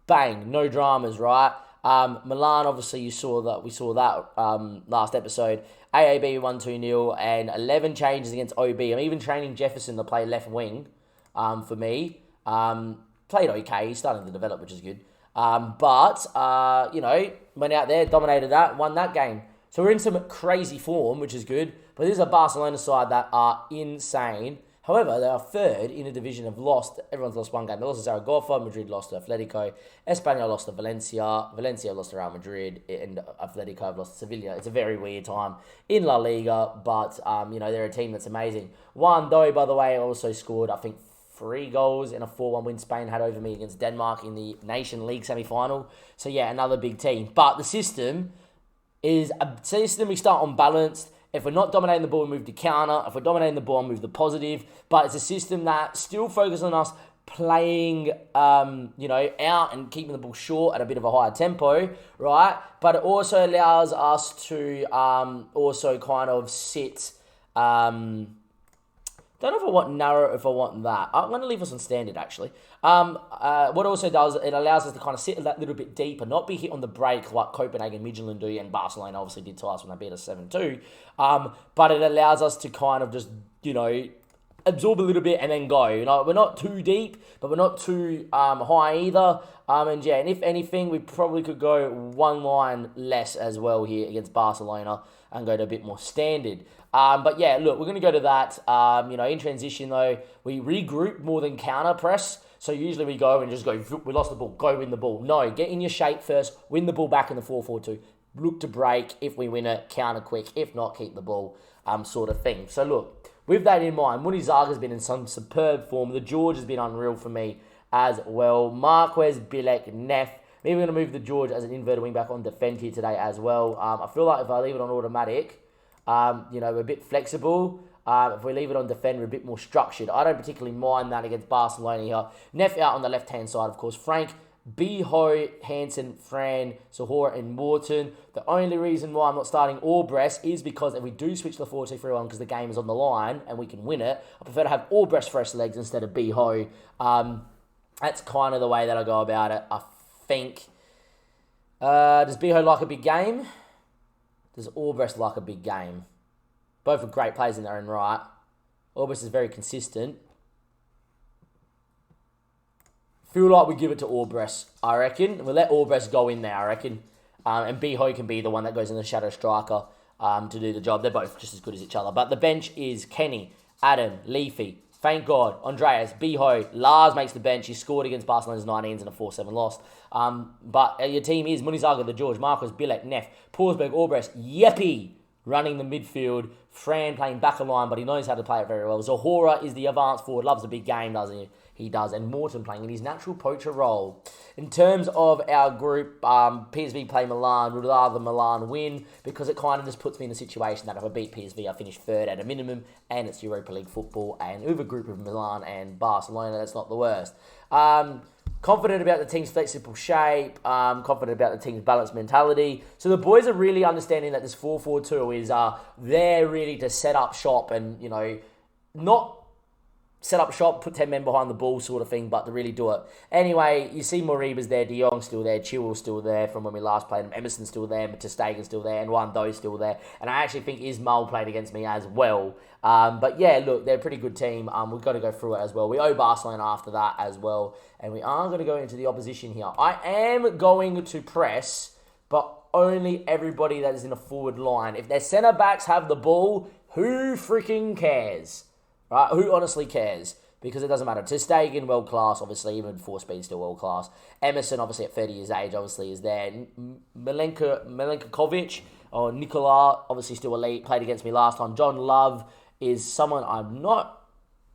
Bang, no dramas, right? Milan, obviously, we saw that last episode. AAB won 2-0 and 11 changes against OB. I'm even training Jefferson to play left wing for me. Played okay. He's starting to develop, which is good. But went out there, dominated that, won that game. So we're in some crazy form, which is good. But this is a Barcelona side that are insane. However, they are third in a division of lost. Everyone's lost one game. They lost to Zaragoza. Madrid lost to Atletico. Espanyol lost to Valencia. Valencia lost to Real Madrid. And Atletico have lost to Sevilla. It's a very weird time in La Liga. But, they're a team that's amazing. Juan Doe, by the way, also scored, I think, 3 goals in a 4-1 win Spain had over me against Denmark in the Nation League semi-final. So, yeah, another big team. But the system is a system we start unbalanced. If we're not dominating the ball, we move to counter. If we're dominating the ball, we move to positive. But it's a system that still focuses on us playing, out and keeping the ball short at a bit of a higher tempo, right? But it also allows us to also kind of sit... don't know if I want narrow, if I want that. I'm going to leave us on standard, actually. What it also does, it allows us to kind of sit that little bit deeper, not be hit on the break like Copenhagen, Midtjylland do, and Barcelona obviously did to us when they beat us 7-2. But it allows us to kind of just, absorb a little bit and then go. We're not too deep, but we're not too high either. And if anything, we probably could go one line less as well here against Barcelona and go to a bit more standard. But yeah, look, we're going to go to that. In transition though, we regroup more than counter press. So usually we go and just go, we lost the ball, go win the ball. No, get in your shape first, win the ball back in the 4-4-2. Look to break. If we win it, counter quick. If not, keep the ball, sort of thing. So look, with that in mind, Munizaga has been in some superb form. The George has been unreal for me as well. Marquez, Bilek, Neff. Maybe we're going to move the George as an inverted wing back on defend here today as well. I feel like if I leave it on automatic, we're a bit flexible. If we leave it on defend, we're a bit more structured. I don't particularly mind that against Barcelona here. Neff out on the left-hand side, of course. Frank, Biho, Hansen, Fran, Sahora, and Morton. The only reason why I'm not starting Albrecht is because if we do switch to the 4-2-3-1 because the game is on the line and we can win it, I prefer to have Albrecht fresh legs instead of Biho. That's kind of the way that I go about it, I think. Does Biho like a big game? Does Albrecht like a big game? Both are great players in their own right. Albrecht is very consistent. Feel like we give it to Albrecht, I reckon. We'll let Albrecht go in there, I reckon. And Biho can be the one that goes in the shadow striker to do the job. They're both just as good as each other. But the bench is Kenny, Adam, Leafy, thank God, Andreas, Biho, Lars makes the bench. He scored against Barcelona's 19s in a 4-7 loss. But your team is Munizaga, the George, Marcos, Bilek, Neff, Forsberg, Albrecht, Yeppy running the midfield. Fran playing back of line, but he knows how to play it very well. Zahora is the advanced forward, loves a big game, doesn't he? He does. And Morton playing in his natural poacher role. In terms of our group, PSV play Milan. Would rather Milan win because it kind of just puts me in a situation that if I beat PSV, I finish third at a minimum, and it's Europa League football. And with a group of Milan and Barcelona, that's not the worst. Confident about the team's flexible shape, confident about the team's balanced mentality. So the boys are really understanding that this 4-4-2 is there really to set up shop and, not set up shop, put 10 men behind the ball sort of thing, but to really do it. Anyway, you see Moriba's there, De Jong's still there, Chilwell's still there from when we last played him, Emerson's still there, Ter Stegen's still there, and Juan Doe's still there. And I actually think Ismail played against me as well. But yeah, look, they're a pretty good team. We've got to go through it as well. We owe Barcelona after that as well. And we are going to go into the opposition here. I am going to press, but only everybody that is in a forward line. If their centre-backs have the ball, who freaking cares? Right? Who honestly cares? Because it doesn't matter. Ter Stegen, world class, obviously, even 4-speed still world class. Emerson, obviously, at 30 years age, obviously, is there. Milenkovic, or Nikola, obviously still elite, played against me last time. John Love is someone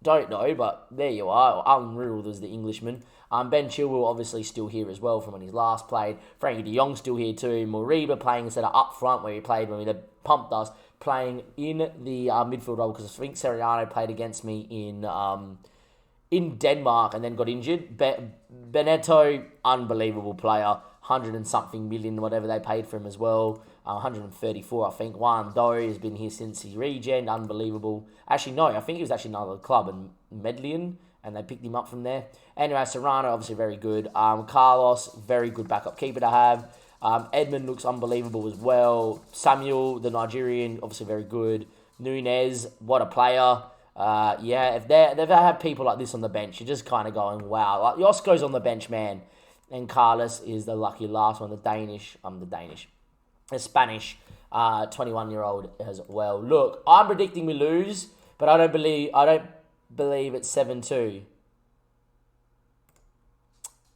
don't know, but there you are. Unreal is the Englishman. Ben Chilwell obviously still here as well from when he's last played. Frankie de Jong still here too. Moriba playing instead of up front where he played when they pumped us, playing in the midfield role because I think Seriano played against me in Denmark and then got injured. Beneto, unbelievable player. 100 and something million, whatever they paid for him as well. 134, I think. Juan Doe has been here since he regen. Unbelievable. Actually, no, I think he was actually another club in Medellin, and they picked him up from there. Anyway, Serrano, obviously very good. Carlos, very good backup keeper to have. Edmund looks unbelievable as well. Samuel, the Nigerian, obviously very good. Nunez, what a player. If they've had people like this on the bench, you're just kind of going, wow. Like, Josko's on the bench, man. And Carlos is the lucky last one, the Spanish 21-year-old as well. Look, I'm predicting we lose, but I don't believe it's 7-2.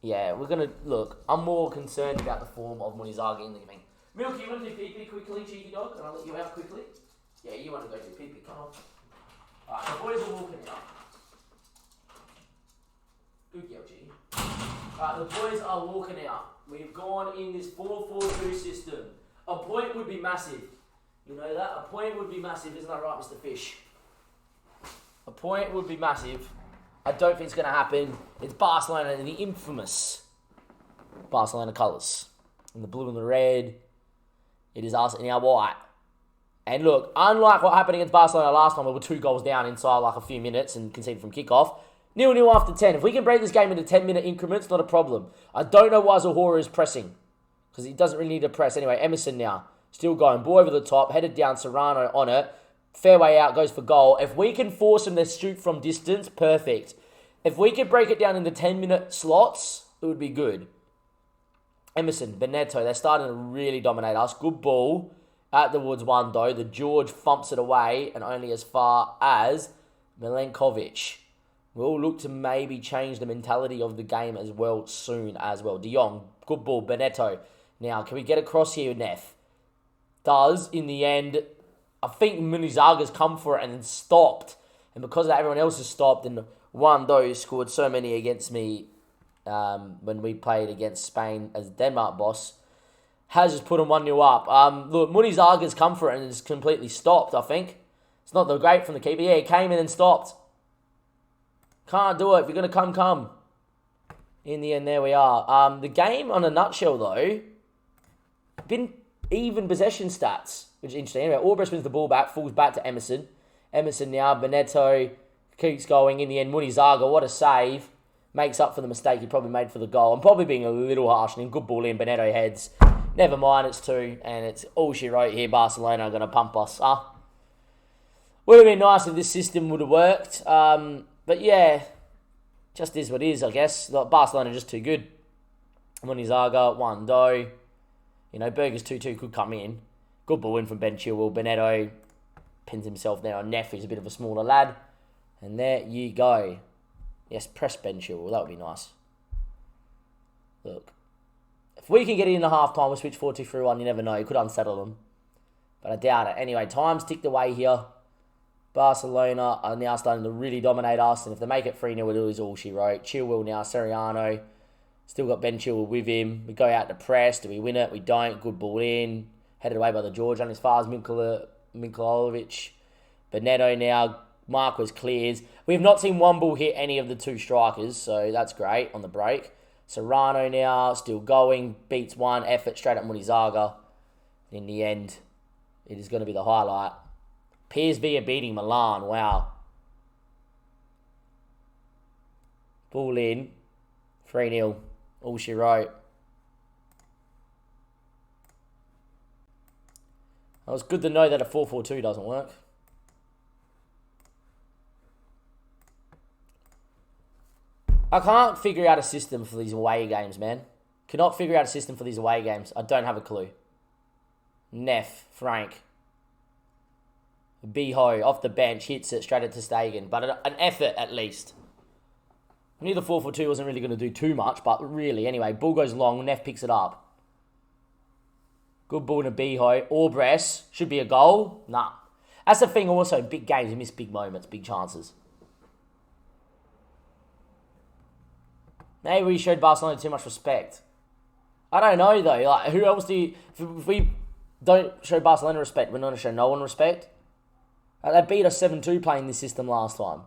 Yeah, we're going to... Look, I'm more concerned about the form of Munizaga in the game. Milky, you want to do pee-pee quickly, cheeky dog? And I'll let you out quickly. Yeah, you want to go do pee-pee. Come on. Alright, the boys are walking out. Good girl, G. Alright, the boys are walking out. We've gone in this 4-4-2 system. A point would be massive. You know that? A point would be massive, isn't that right, Mr. Fish? A point would be massive. I don't think it's going to happen. It's Barcelona in the infamous Barcelona colours. In the blue and the red. It is us in our white. And look, unlike what happened against Barcelona last time, we were 2 goals down inside like a few minutes and conceded from kickoff. 0-0 after 10. If we can break this game into 10-minute increments, not a problem. I don't know why Zahora is pressing. Because he doesn't really need to press. Anyway, Emerson now. Still going. Ball over the top. Headed down. Serrano on it. Fairway out. Goes for goal. If we can force him to shoot from distance, perfect. If we could break it down into 10-minute slots, it would be good. Emerson, Beneto. They're starting to really dominate us. Good ball. At the Woods one, though. The George thumps it away. And only as far as Milenkovic. We'll look to maybe change the mentality of the game as well soon as well. De Jong. Good ball. Beneto. Now, can we get across here, Neff? Does, in the end, I think Munizaga's come for it and then stopped. And because of that, everyone else has stopped. And one, though, scored so many against me when we played against Spain as Denmark boss. Has just put him 1-0 up. Look, Munizaga's come for it and it's completely stopped, I think. It's not the great from the keeper. Yeah, he came in and stopped. Can't do it. If you're going to come. In the end, there we are. The game, on a nutshell, though, been even possession stats, which is interesting. Anyway, Albrecht wins the ball back, falls back to Emerson. Emerson now, Beneto keeps going. In the end, Munizaga, what a save. Makes up for the mistake he probably made for the goal. I'm probably being a little harsh on him. Good ball in, Beneto heads. Never mind, it's 2, and it's all she wrote here. Barcelona are going to pump us. Would have been nice if this system would have worked. But yeah, just is what it is, I guess. Like, Barcelona are just too good. Munizaga, 1 do. You know, Burgers 2-2 could come in. Good ball in from Ben Chilwell. Beneto pins himself there on Neff, who's a bit of a smaller lad. And there you go. Yes, press Ben Chilwell. That would be nice. Look. If we can get it in the half-time, we'll switch 4-2-3-1. You never know. You could unsettle them. But I doubt it. Anyway, time's ticked away here. Barcelona are now starting to really dominate us. And if they make it 3-0, it is all she wrote. Chilwell now, Seriano. Still got Ben Chilwell with him. We go out to press. Do we win it? We don't. Good ball in. Headed away by the George. And as far as Minkolovic. Beneto now. Marquez clears. We have not seen one ball hit any of the 2 strikers. So that's great on the break. Serrano now. Still going. Beats 1. Effort straight at Munizaga. In the end, it is going to be the highlight. PSV are beating Milan. Wow. Ball in. 3-0. All she wrote. Well, it's good to know that a 4-4-2 doesn't work. I can't figure out a system for these away games, man. Cannot figure out a system for these away games. I don't have a clue. Neff, Frank. Biho off the bench, hits it straight at Stegen. But an effort at least. I knew the 4-4-2 wasn't really going to do too much, but really, anyway, ball goes long, Neff picks it up. Good ball to Biho. Albrecht, should be a goal. Nah. That's the thing also, big games, you miss big moments, big chances. Maybe we showed Barcelona too much respect. I don't know, though. Like, who else do you... If we don't show Barcelona respect, we're not going to show no one respect. They beat us 7-2 playing this system last time.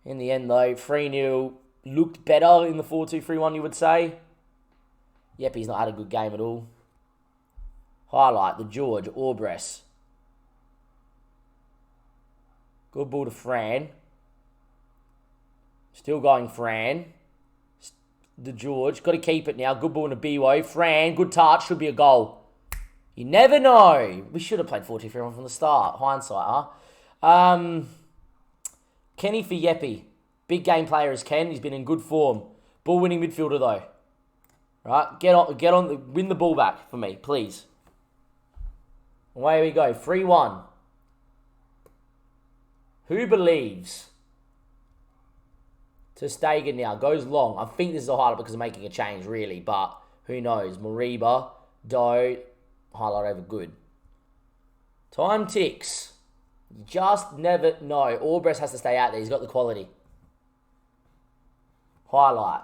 In the end, though, 3-0 looked better in the 4-2-3-1, you would say. Yep, he's not had a good game at all. Highlight, the George, Albrecht. Good ball to Fran. Still going Fran. the George. Got to keep it now. Good ball in a BO. Fran, good touch. Should be a goal. You never know. We should have played 4-2-3-1 from the start. Hindsight, huh? Kenny for Yeppy. Big game player is Ken. He's been in good form. Ball winning midfielder though. Right? Get on. Win the ball back for me, please. Away we go. 3-1. Who believes? To Stegen now. Goes long. I think this is a highlight because of making a change, really. But who knows? Moriba, Doe. Highlight over good. Time ticks. You just never know. Albrest has to stay out there. He's got the quality. Highlight.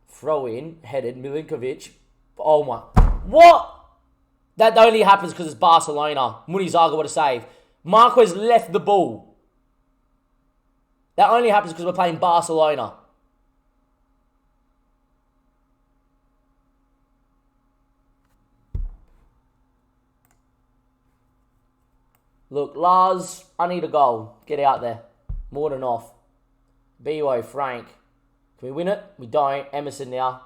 Throw in. Headed. Milinkovic. Oh my. What? That only happens because it's Barcelona. Munizaga, what a save. Marquez left the ball. That only happens because we're playing Barcelona. Look, Lars, I need a goal. Get out there. More than off. BO, Frank. Can we win it? We don't. Emerson now.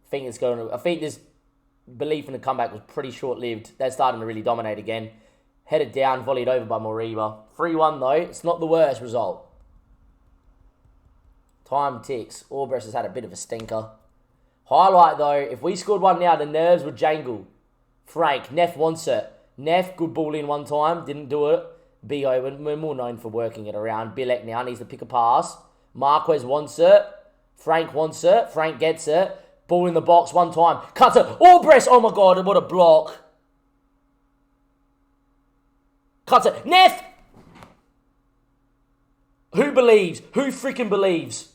I think this belief in the comeback was pretty short-lived. They're starting to really dominate again. Headed down, volleyed over by Moriba. 3-1 though. It's not the worst result. Time ticks. Albrest has had a bit of a stinker. Highlight though, if we scored one now, the nerves would jangle. Frank, Neff wants it. Neff, good ball in one time, didn't do it. B.O., we're more known for working it around. Bilek now needs to pick a pass. Marquez wants it. Frank wants it. Frank gets it. Ball in the box one time. Cuts it. Albrest, oh my God, what a block. Cuts it. Neff! Who believes? Who freaking believes?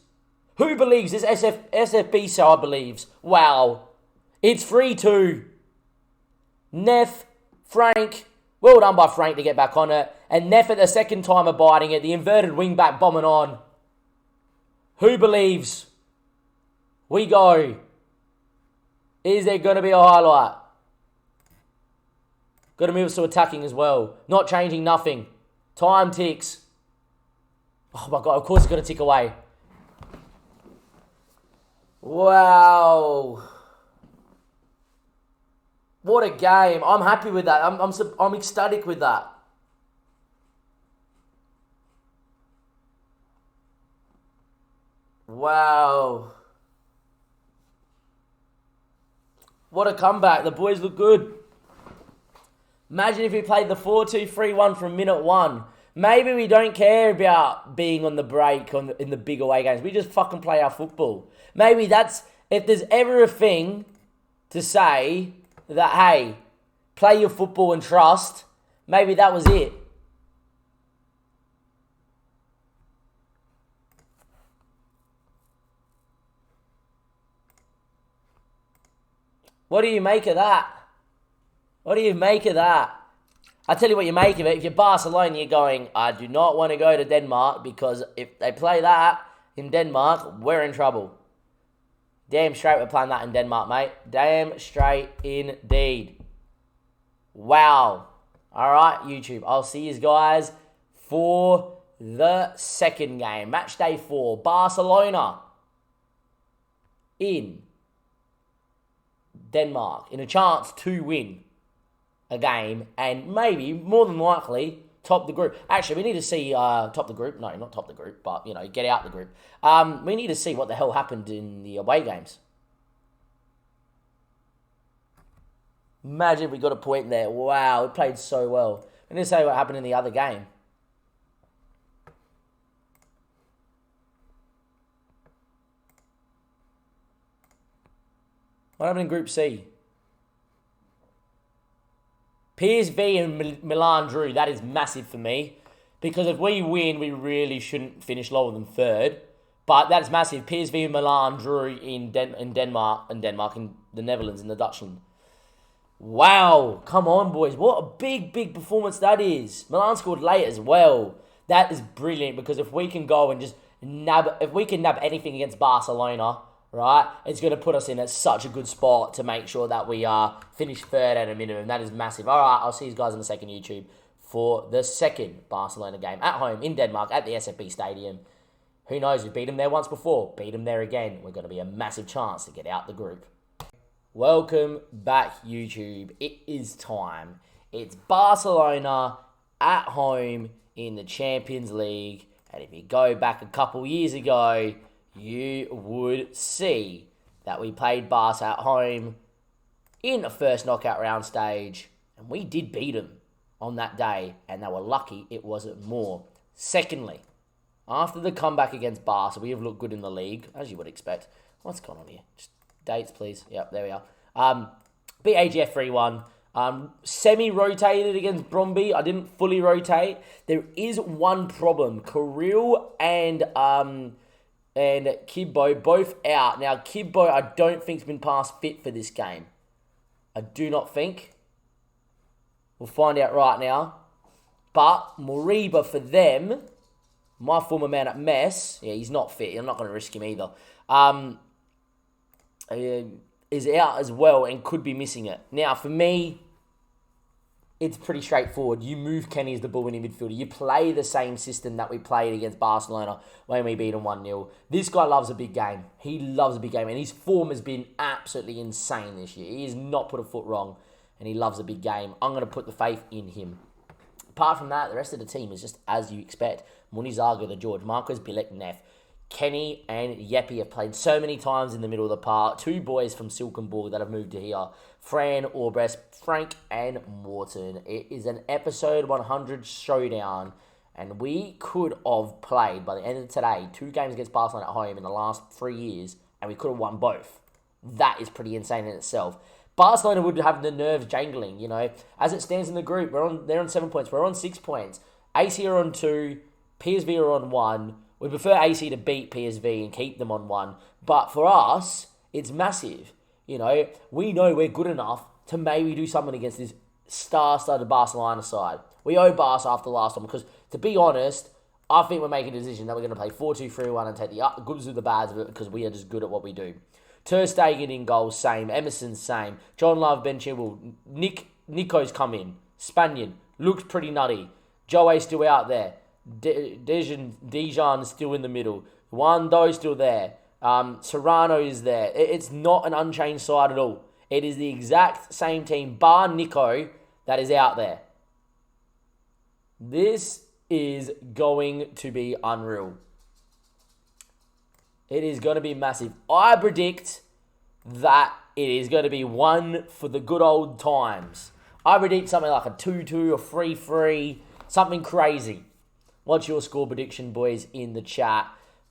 Who believes? This SFB side believes. Wow. It's 3-2. Neff, Frank, well done by Frank to get back on it. And Neff at the second time abiding it. The inverted wing back bombing on. Who believes? We go. Is there going to be a highlight? Got to move us to attacking as well. Not changing nothing. Time ticks. Oh my God, of course it's going to tick away. Wow. What a game. I'm happy with that. I'm ecstatic with that. Wow. What a comeback. The boys look good. Imagine if we played the 4-2-3-1 from minute one. Maybe we don't care about being on the break in the big away games. We just fucking play our football. Maybe that's, if there's ever a thing to say that, hey, play your football and trust, maybe that was it. What do you make of that? What do you make of that? I tell you what you make of it. If you're Barcelona, you're going, I do not want to go to Denmark because if they play that in Denmark, we're in trouble. Damn straight we're playing that in Denmark, mate. Damn straight indeed. Wow. All right, YouTube. I'll see you guys for the second game. Match day 4. Barcelona in Denmark in a chance to win a game and maybe, more than likely, top the group. Actually, we need to see top the group. No, not top the group, but, you know, get out the group. We need to see what the hell happened in the away games. Imagine if we got a point there. Wow, we played so well. We need to say what happened in the other game. What happened in Group C? PSV and Milan drew. That is massive for me. Because if we win, we really shouldn't finish lower than third. But that's massive. PSV and Milan drew in Denmark, in the Netherlands, in the Dutchland. Wow. Come on, boys. What a big, big performance that is. Milan scored late as well. That is brilliant because if we can go and just nab anything against Barcelona, right, it's going to put us in such a good spot to make sure that we finish third at a minimum. That is massive. All right, I'll see you guys in the second, YouTube, for the second Barcelona game at home in Denmark at the SFB Stadium. Who knows? We beat them there once before. Beat them there again. We're going to be a massive chance to get out the group. Welcome back, YouTube. It is time. It's Barcelona at home in the Champions League. And if you go back a couple years ago, you would see that we played Barca at home in the first knockout round stage. And we did beat them on that day. And they were lucky it wasn't more. Secondly, after the comeback against Barca, we have looked good in the league, as you would expect. What's going on here? Just dates, please. Yep, there we are. Beat AGF 3-1. Semi-rotated against Bromby. I didn't fully rotate. There is one problem. Kirill and Kibbo both out. Now, Kibbo, I don't think has been past fit for this game. I do not think. We'll find out right now. But Moriba for them, my former man at Mess, yeah, he's not fit. I'm not going to risk him either. Is out as well and could be missing it. Now, for me, it's pretty straightforward. You move Kenny as the ball-winning midfielder. You play the same system that we played against Barcelona when we beat them 1-0. This guy loves a big game. He loves a big game, and his form has been absolutely insane this year. He has not put a foot wrong, and he loves a big game. I'm going to put the faith in him. Apart from that, the rest of the team is just as you expect. Munizaga, the George, Marcos, Bilek, Neff. Kenny and Yepi have played so many times in the middle of the park. Two boys from Silkenborg that have moved to here. Fran, Orbres, Frank, and Morton. It is an episode 100 showdown. And we could have played, by the end of today, 2 games against Barcelona at home in the last 3 years. And we could have won both. That is pretty insane in itself. Barcelona would have the nerves jangling, you know. As it stands in the group, they're on 7 points. We're on 6 points. AC are on 2. PSV are on 1. We prefer AC to beat PSV and keep them on 1. But for us, it's massive. You know, we know we're good enough to maybe do something against this star-studded Barcelona side. We owe Barca after last time because, to be honest, I think we're making a decision that we're going to play 4-2-3-1 and take the goods with the bads of it because we are just good at what we do. Ter Stegen in goal, same. Emerson, same. John Love, Ben Chilwell. Nico's come in. Spaniard. Looks pretty nutty. Joey's still out there. Dijon still in the middle. Wando still there. Serrano is there. It's not an unchanged side at all. It is the exact same team, bar Nico, that is out there. This is going to be unreal. It is going to be massive. I predict that it is going to be one for the good old times. I predict something like a 2-2 or 3-3, something crazy. What's your score prediction, boys, in the chat?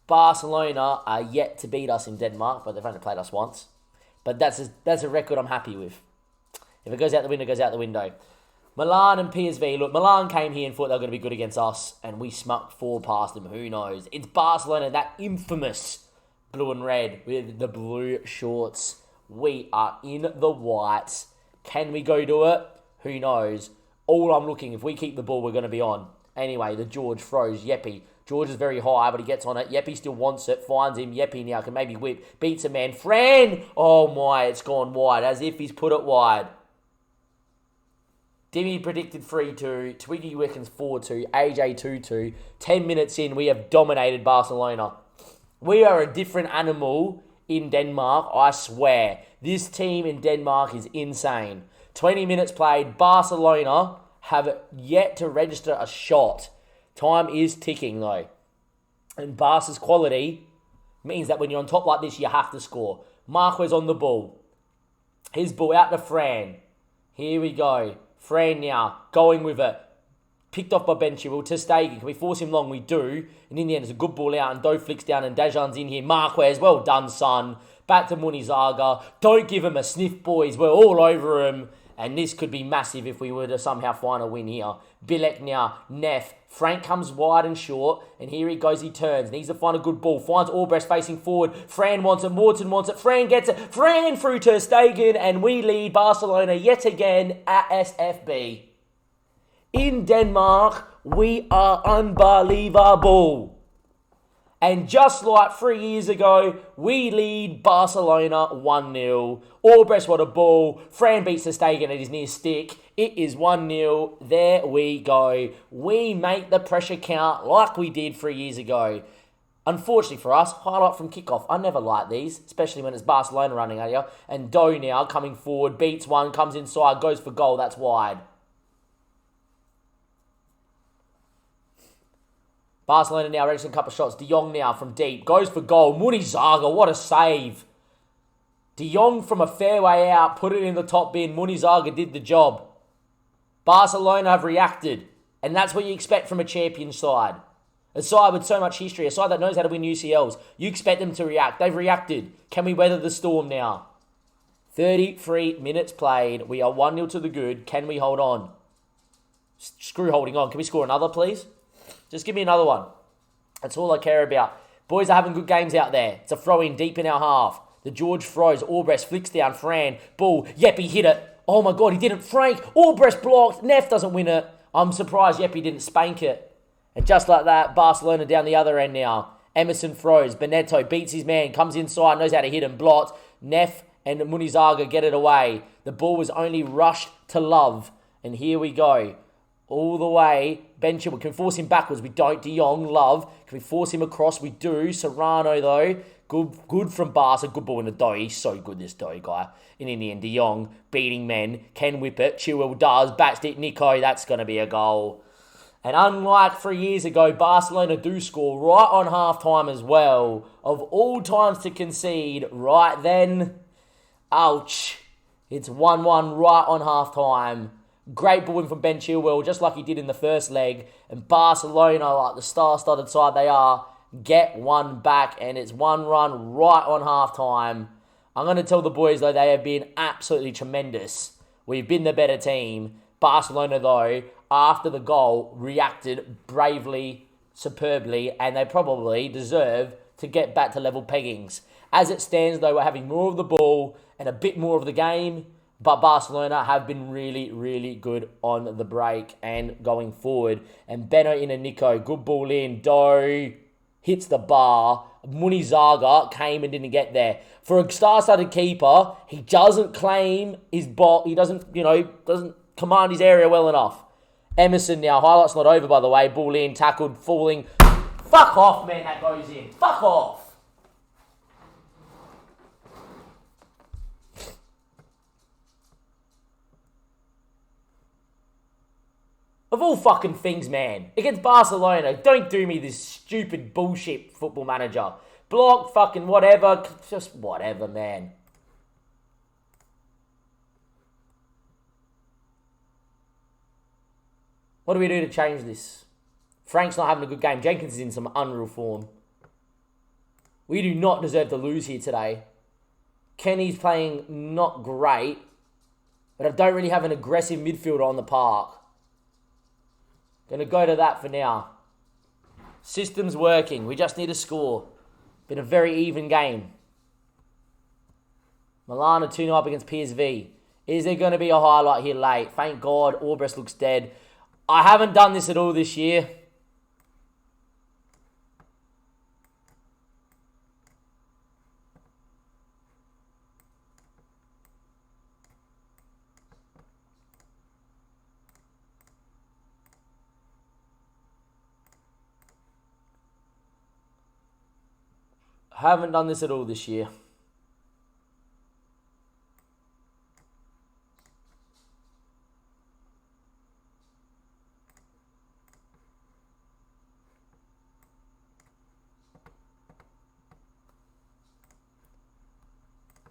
Barcelona are yet to beat us in Denmark, but they've only played us once. But that's a record I'm happy with. If it goes out the window, it goes out the window. Milan and PSV. Look, Milan came here and thought they were going to be good against us, and we smucked 4 past them. Who knows? It's Barcelona, that infamous blue and red with the blue shorts. We are in the whites. Can we go do it? Who knows? All I'm looking, if we keep the ball, we're going to be on. Anyway, the George throws Yepi. George is very high, but he gets on it. Yepi still wants it. Finds him. Yepi now can maybe whip. Beats a man. Fran! Oh my, it's gone wide. As if he's put it wide. Dimmy predicted 3-2. Twiggy reckons 4-2. AJ 2-2. 10 minutes in, we have dominated Barcelona. We are a different animal in Denmark, I swear. This team in Denmark is insane. 20 minutes played. Barcelona have yet to register a shot. Time is ticking, though. And Barca's quality means that when you're on top like this, you have to score. Marquez on the ball. His ball out to Fran. Here we go. Fran now, going with it. Picked off by Ben Chilwell. Ter Stegen. Can we force him long? We do. And in the end, it's a good ball out. And Doe flicks down. And Dejan's in here. Marquez, well done, son. Back to Munizaga. Don't give him a sniff, boys. We're all over him. And this could be massive if we were to somehow find a win here. Bilek now. Neff. Frank comes wide and short. And here he goes. He turns. Needs to find a good ball. Finds Orbres facing forward. Fran wants it. Morton wants it. Fran gets it. Fran through Ter Stegen. And we lead Barcelona yet again at SFB. In Denmark, we are unbelievable. And just like 3 years ago, we lead Barcelona 1-0. Orbres what a ball. Fran beats Ter Stegen at his near stick. It is 1-0. There we go. We make the pressure count like we did 3 years ago. Unfortunately for us, highlight from kickoff. I never like these, especially when it's Barcelona running at you. And Doe now coming forward, beats one, comes inside, goes for goal. That's wide. Barcelona now registering a couple of shots. De Jong now from deep, goes for goal. Munizaga, what a save. De Jong from a fairway out, put it in the top bin. Munizaga did the job. Barcelona have reacted. And that's what you expect from a champion side. A side with so much history, a side that knows how to win UCLs. You expect them to react. They've reacted. Can we weather the storm now? 33 minutes played. We are 1-0 to the good. Can we hold on? Screw holding on. Can we score another, please? Just give me another one. That's all I care about. Boys are having good games out there. It's a throw-in deep in our half. The George throws. Albrecht flicks down. Fran. Ball. Yeppy hit it. Oh my God, he didn't. Frank. Albrecht blocked. Neff doesn't win it. I'm surprised Yeppy didn't spank it. And just like that, Barcelona down the other end now. Emerson throws. Beneto beats his man. Comes inside. Knows how to hit him. Blot. Neff and Munizaga get it away. The ball was only rushed to Love. And here we go. All the way. Bencher, we can force him backwards. We don't. De Jong, Love. Can we force him across? We do. Serrano, though. Good from Barca. Good ball in the Doe. He's so good, this Doe guy. And in the end, De Jong beating men. Can whip it. Chilwell does. Bats it. Nico. That's going to be a goal. And unlike 3 years ago, Barcelona do score right on half-time as well. Of all times to concede, right then, ouch. It's 1-1 right on half-time. Great ball in from Ben Chilwell, just like he did in the first leg. And Barcelona, like the star-studded side they are, get one back. And it's 1-1 right on half-time. I'm going to tell the boys, though, they have been absolutely tremendous. We've been the better team. Barcelona, though, after the goal, reacted bravely, superbly, and they probably deserve to get back to level peggings. As it stands, though, we're having more of the ball and a bit more of the game, but Barcelona have been really, really good on the break and going forward. And Beno in and Nico, good ball in. Doe hits the bar. Munizaga came and didn't get there. For a star-studded keeper, he doesn't claim his ball. He doesn't command his area well enough. Emerson now, highlights not over, by the way. Ball in, tackled, falling. Fuck off, man, that goes in. Fuck off. Of all fucking things, man. Against Barcelona, don't do me this stupid bullshit Football Manager. Block, fucking whatever. Just whatever, man. What do we do to change this? Frank's not having a good game. Jenkins is in some unreal form. We do not deserve to lose here today. Kenny's playing not great, but I don't really have an aggressive midfielder on the park. Gonna go to that for now. System's working. We just need a score. Been a very even game. Milan are 2-0 up against PSV. Is there going to be a highlight here late? Thank God, Albrecht looks dead. I haven't done this at all this year. Haven't done this at all this year.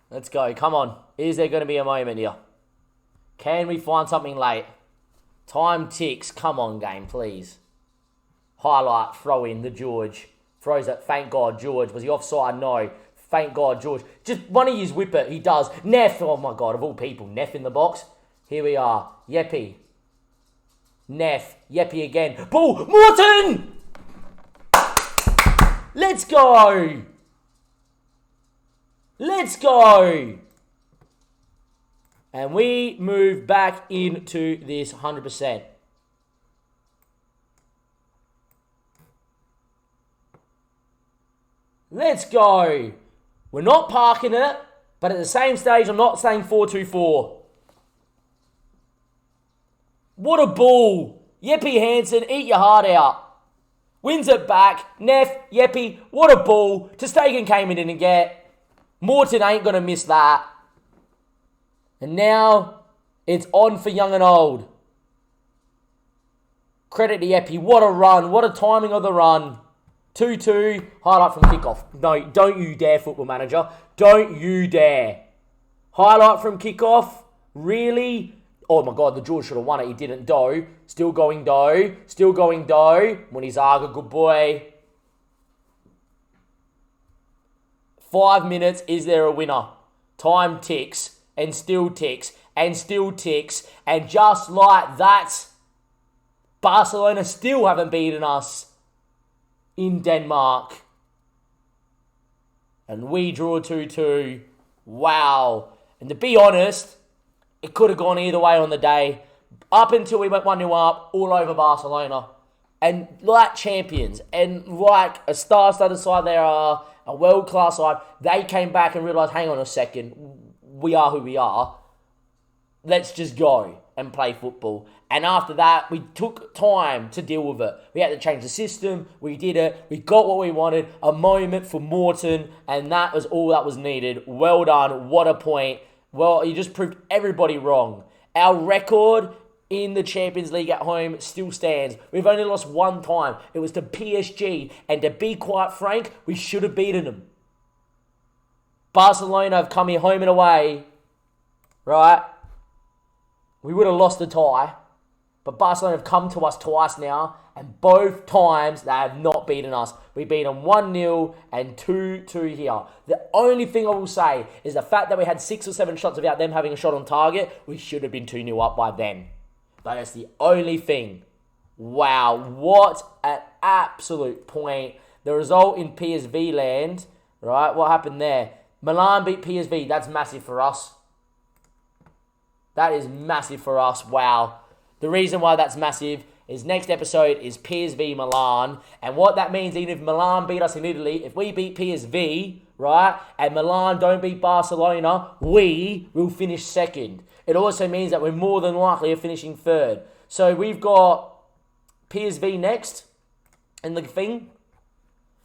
Let's go. Come on. Is there going to be a moment here? Can we find something late? Time ticks. Come on, game, please. Highlight. Throw in the George. Throws it. Thank God, George. Was he offside? No. Thank God, George. Just one of you whip it. He does. Neff. Oh, my God. Of all people. Neff in the box. Here we are. Yeppy. Neff. Yeppy again. Ball. Morton! Let's go. Let's go. And we move back into this 100%. Let's go. We're not parking it, but at the same stage, I'm not saying 4-2-4. What a ball. Yeppy Hansen, eat your heart out. Wins it back. Neff, Yeppy, what a ball. Ter Stegen came in and get. Morton ain't going to miss that. And now it's on for young and old. Credit to Yeppy. What a run. What a timing of the run. 2-2. Highlight from kickoff. No, don't you dare, Football Manager. Don't you dare. Highlight from kickoff. Really? Oh my God, the George should have won it. He didn't. Doe. Still going Doe. Still going Doe. Munizaga, good boy. 5 minutes. Is there a winner? Time ticks. And still ticks. And still ticks. And just like that, Barcelona still haven't beaten us in Denmark. And we draw 2-2. Wow. And to be honest, it could have gone either way on the day. Up until we went 1-0 up, all over Barcelona. And like champions, and like a star-studded side they are, a world-class side, they came back and realised, hang on a second, we are who we are. Let's just go and play football. And after that, we took time to deal with it. We had to change the system. We did it. We got what we wanted. A moment for Morton. And that was all that was needed. Well done. What a point. Well, you just proved everybody wrong. Our record in the Champions League at home still stands. We've only lost one time. It was to PSG. And to be quite frank, we should have beaten them. Barcelona have come here home and away. Right? We would have lost the tie. But Barcelona have come to us twice now, and both times they have not beaten us. We beat them 1-0 and 2-2 here. The only thing I will say is the fact that we had 6 or 7 shots without them having a shot on target, we should have been 2-0 up by then. But that's the only thing. Wow, what an absolute point. The result in PSV land, right? What happened there? Milan beat PSV. That's massive for us. That is massive for us. Wow. The reason why that's massive is next episode is PSV Milan. And what that means, even if Milan beat us in Italy, if we beat PSV, right, and Milan don't beat Barcelona, we will finish second. It also means that we're more than likely of finishing third. So we've got PSV next in the thing.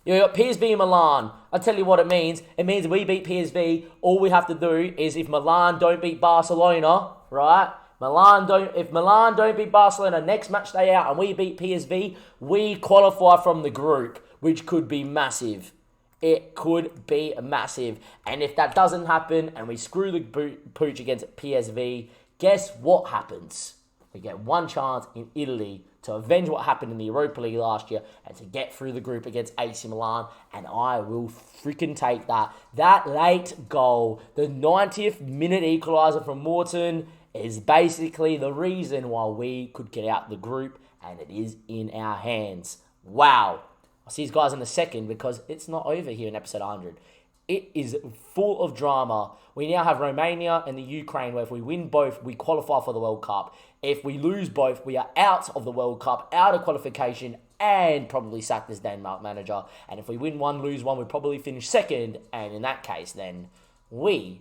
You've got PSV and Milan. I'll tell you what it means. It means if we beat PSV, all we have to do is if Milan don't beat Barcelona, right? If Milan don't beat Barcelona next match day out and we beat PSV, we qualify from the group, which could be massive. It could be massive. And if that doesn't happen and we screw the pooch against PSV, guess what happens? We get one chance in Italy to avenge what happened in the Europa League last year and to get through the group against AC Milan, and I will freaking take that. That late goal, the 90th minute equaliser from Morton, is basically the reason why we could get out the group, and it is in our hands. Wow. I'll see you guys in a second because it's not over here in episode 100. It is full of drama. We now have Romania and the Ukraine, where if we win both, we qualify for the World Cup. If we lose both, we are out of the World Cup, out of qualification, and probably sack this Denmark manager. And if we win one, lose one, we probably finish second. And in that case, then we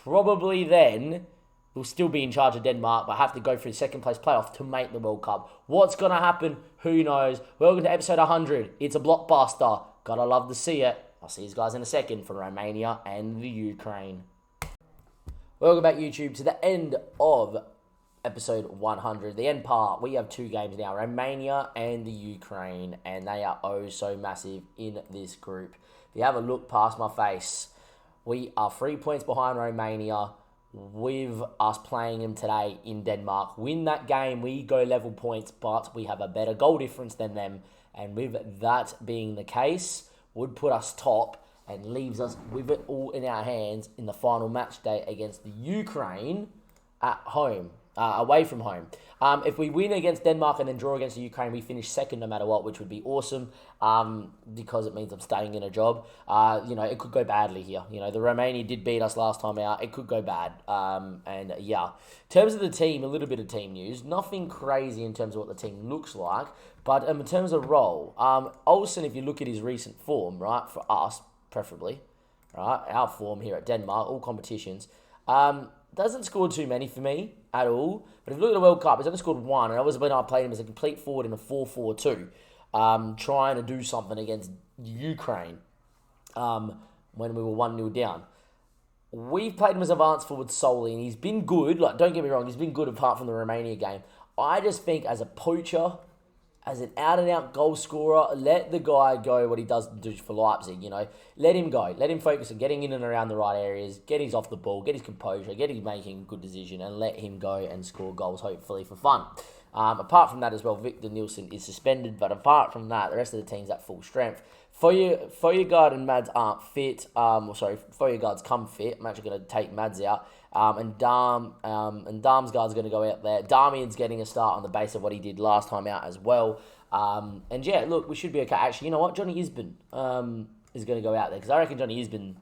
probably then will still be in charge of Denmark, but have to go through the second place playoff to make the World Cup. What's going to happen? Who knows? Welcome to episode 100. It's a blockbuster. Gotta love to see it. I'll see you guys in a second for Romania and the Ukraine. Welcome back, YouTube, to the end of episode 100, the end part. We have 2 games now, Romania and the Ukraine, and they are oh so massive in this group. If you have a look past my face, we are 3 points behind Romania with us playing them today in Denmark. Win that game, we go level points, but we have a better goal difference than them, and with that being the case, would put us top and leaves us with it all in our hands in the final match day against the Ukraine at home, away from home. If we win against Denmark and then draw against the Ukraine, we finish second no matter what, which would be awesome because it means I'm staying in a job. It could go badly here. The Romania did beat us last time out. It could go bad. In terms of the team, a little bit of team news. Nothing crazy in terms of what the team looks like, but in terms of role, Olsen, if you look at his recent form, right, for us, preferably, right, our form here at Denmark, all competitions, doesn't score too many for me at all. But if you look at the World Cup, he's only scored 1, and that was when I played him as a complete forward in a 4-4-2. trying to do something against Ukraine when we were 1-0 down. We've played him as advanced forward solely, and he's been good. Like, don't get me wrong, he's been good apart from the Romania game. I just think as a poacher, as an out-and-out goal scorer, let the guy go what he does do for Leipzig, you know. Let him go. Let him focus on getting in and around the right areas, get his off the ball, get his composure, get his making a good decision, and let him go and score goals, hopefully, for fun. Apart from that as well, Victor Nielsen is suspended, but apart from that, the rest of the team's at full strength. Foyegaard and Mads aren't fit. Foyegaard's come fit. I'm actually going to take Mads out. And Damsgaard's going to go out there. Damian's getting a start on the base of what he did last time out as well. And yeah, look, we should be okay. Actually, you know what? Johnny Isbin is going to go out there because I reckon Johnny Isbin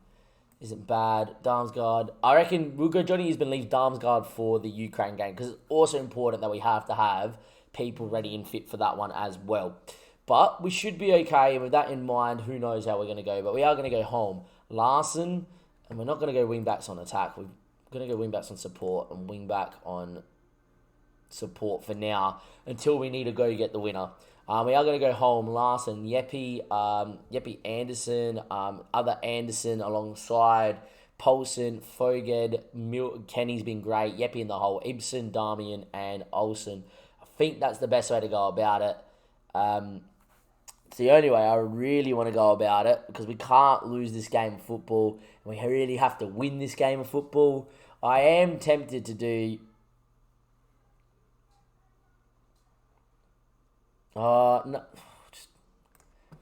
isn't bad. Damsgaard. I reckon we'll go Johnny Isbin leaves Damsgaard for the Ukraine game because it's also important that we have to have people ready and fit for that one as well. But we should be okay. And with that in mind, who knows how we're going to go. But we are going to go home. Larson, and we're not going to go wing-backs on attack. We're going to go wing-backs on support and wing-back on support for now until we need to go get the winner. We are going to go home. Larson, Jeppe Anderson, other Anderson alongside Poulsen, Foged, Kenny's been great. Jeppe in the hole, Ibsen, Damian, and Olsen. I think that's the best way to go about it. It's the only way I really want to go about it because we can't lose this game of football. And we really have to win this game of football. I am tempted to do... no,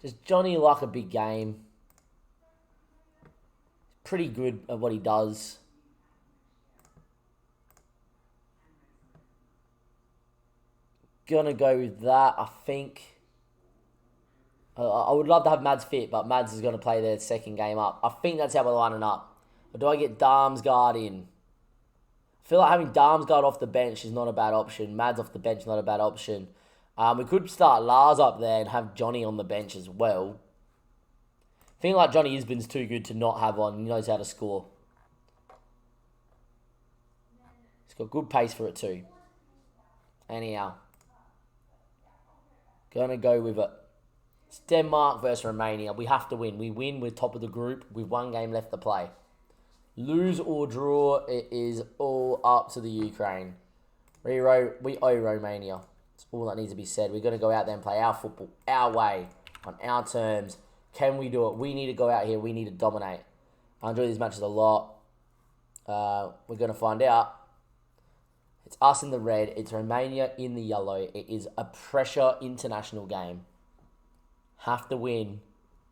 just Johnny like a big game. Pretty good at what he does. Gonna go with that, I think. I would love to have Mads fit, but Mads is going to play their second game up. I think that's how we're lining up. Or do I get Damsgaard in? I feel like having Damsgaard off the bench is not a bad option. Mads off the bench is not a bad option. We could start Lars up there and have Johnny on the bench as well. I feel like Johnny Isbin's too good to not have on. He knows how to score. He's got good pace for it too. Anyhow. Gonna go with it. It's Denmark versus Romania. We have to win. We win. We're top of the group with one game left to play. Lose or draw, it is all up to the Ukraine. We owe Romania. That's all that needs to be said. We're going to go out there and play our football, our way, on our terms. Can we do it? We need to go out here. We need to dominate. I enjoy these matches a lot. We're going to find out. It's us in the red. It's Romania in the yellow. It is a pressure international game. Have to win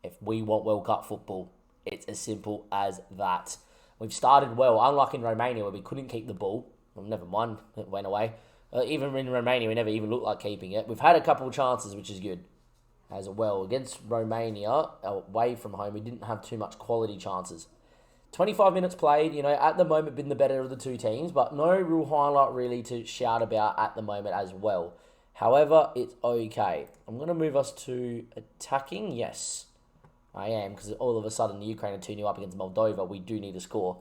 if we want World Cup football. It's as simple as that. We've started well, unlike in Romania where we couldn't keep the ball. Well, never mind, it went away. Even in Romania, we never even looked like keeping it. We've had a couple of chances, which is good. As well, against Romania, away from home, we didn't have too much quality chances. 25 minutes played, you know, at the moment been the better of the two teams, but no real highlight really to shout about at the moment as well. However, it's okay. I'm going to move us to attacking. Yes, I am, because all of a sudden the Ukraine are 2-0 up against Moldova. We do need a score.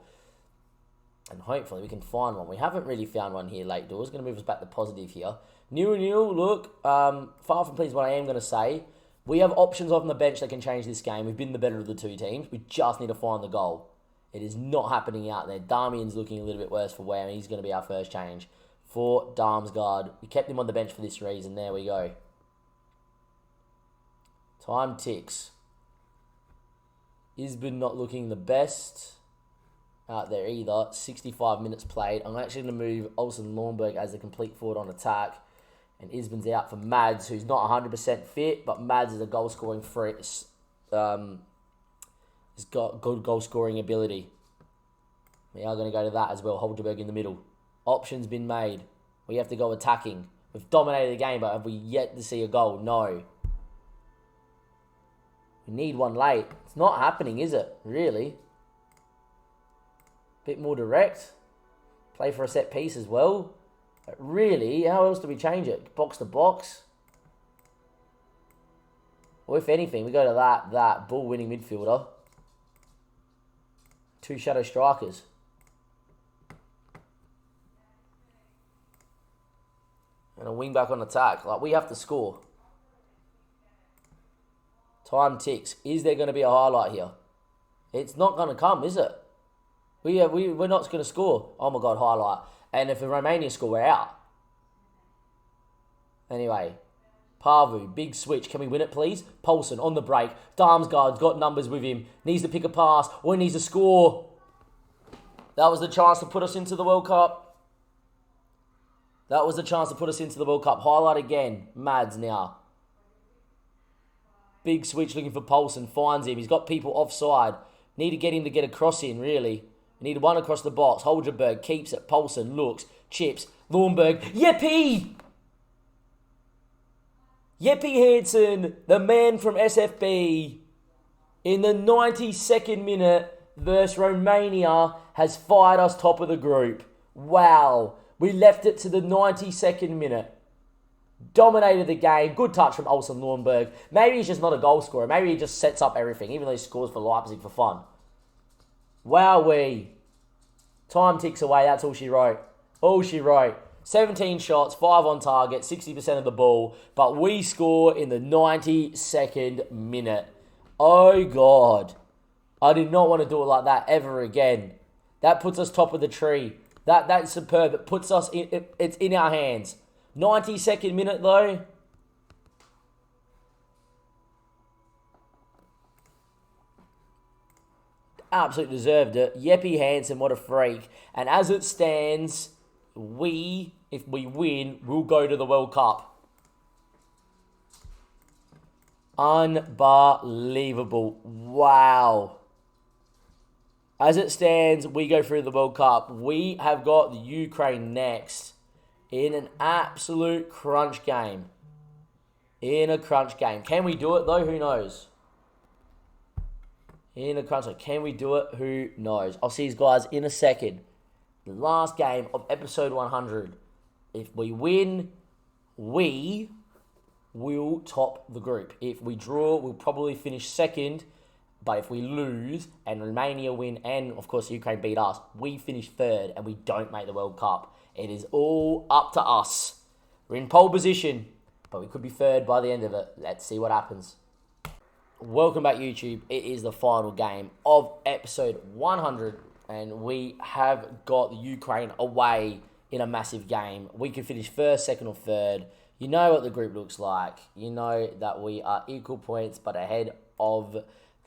And hopefully we can find one. We haven't really found one here late doors. Going to move us back to positive here. 0-0, look, far from pleased what I am going to say. We have options on the bench that can change this game. We've been the better of the two teams. We just need to find the goal. It is not happening out there. Damian's looking a little bit worse for wear, and he's going to be our first change for Damsgaard. We kept him on the bench for this reason. There we go. Time ticks. Isbin not looking the best out there either. 65 minutes played. I'm actually going to move Olsen Lornberg as a complete forward on attack. And Isbin's out for Mads, who's not 100% fit, but Mads is a goal-scoring threat. He's got good goal-scoring ability. We are going to go to that as well. Holgerberg in the middle. Options been made. We have to go attacking. We've dominated the game, but have we yet to see a goal? No. We need one late. It's not happening, is it? Really? Bit more direct. Play for a set piece as well. But really, how else do we change it? Box to box? Or if anything, we go to that ball-winning midfielder. Two shadow strikers. And a wing back on attack. Like, we have to score. Time ticks. Is there going to be a highlight here? It's not going to come, is it? We're not going to score. Oh my God, highlight. And if the Romania score, we're out. Anyway, Parvu, big switch. Can we win it, please? Poulsen on the break. Damsgaard's got numbers with him. Needs to pick a pass or he needs to score. That was the chance to put us into the World Cup. That was the chance to put us into the World Cup. Highlight again. Mads now. Big switch looking for Poulsen. Finds him. He's got people offside. Need to get him to get a cross in, really. Need one across the box. Holgerberg keeps it. Poulsen looks. Chips. Lundberg. Yeppie! Jeppe Hansen, the man from SFB, in the 92nd minute versus Romania, has fired us top of the group. Wow. We left it to the 92nd minute. Dominated the game. Good touch from Olsen Lundberg. Maybe he's just not a goal scorer. Maybe he just sets up everything, even though he scores for Leipzig for fun. Wowee. Time ticks away. That's all she wrote. All she wrote. 17 shots, 5 on target, 60% of the ball, but we score in the 92nd minute. Oh, God. I did not want to do it like that ever again. That puts us top of the tree. That's superb. It puts us in, it's in our hands. 92nd minute, though. Absolutely deserved it. Jeppe Hansen, what a freak. And as it stands, if we win, we'll go to the World Cup. Unbelievable. Wow. As it stands, we go through the World Cup. We have got the Ukraine next in an absolute crunch game. In a crunch game. Can we do it, though? Who knows? In a crunch game. Can we do it? Who knows? I'll see you guys in a second. The last game of episode 100. If we win, we will top the group. If we draw, we'll probably finish second. But if we lose and Romania win and, of course, Ukraine beat us, we finish third and we don't make the World Cup. It is all up to us. We're in pole position, but we could be third by the end of it. Let's see what happens. Welcome back, YouTube. It is the final game of episode 100. And we have got the Ukraine away in a massive game. We could finish first, second, or third. You know what the group looks like. You know that we are equal points, but ahead of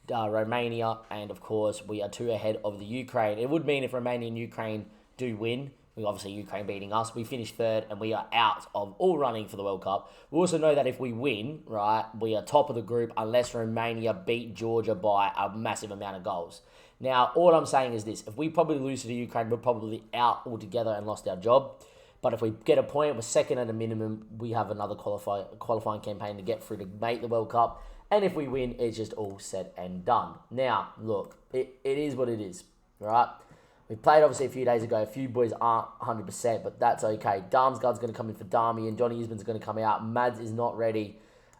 Romania. And, of course, we are 2 ahead of the Ukraine. It would mean if Romania and Ukraine do win, obviously Ukraine beating us, we finish third and we are out of all running for the World Cup. We also know that if we win, right, we are top of the group unless Romania beat Georgia by a massive amount of goals. Now, all I'm saying is this. If we probably lose to the Ukraine, we're probably out altogether and lost our job. But if we get a point, we're second at a minimum. We have another qualifying campaign to get through to make the World Cup. And if we win, it's just all said and done. Now, look, it is what it is, right? We played, obviously, a few days ago. A few boys aren't 100%, but that's okay. Damsgaard's going to come in for Dami, and Johnny Usman's going to come out. Mads is not ready,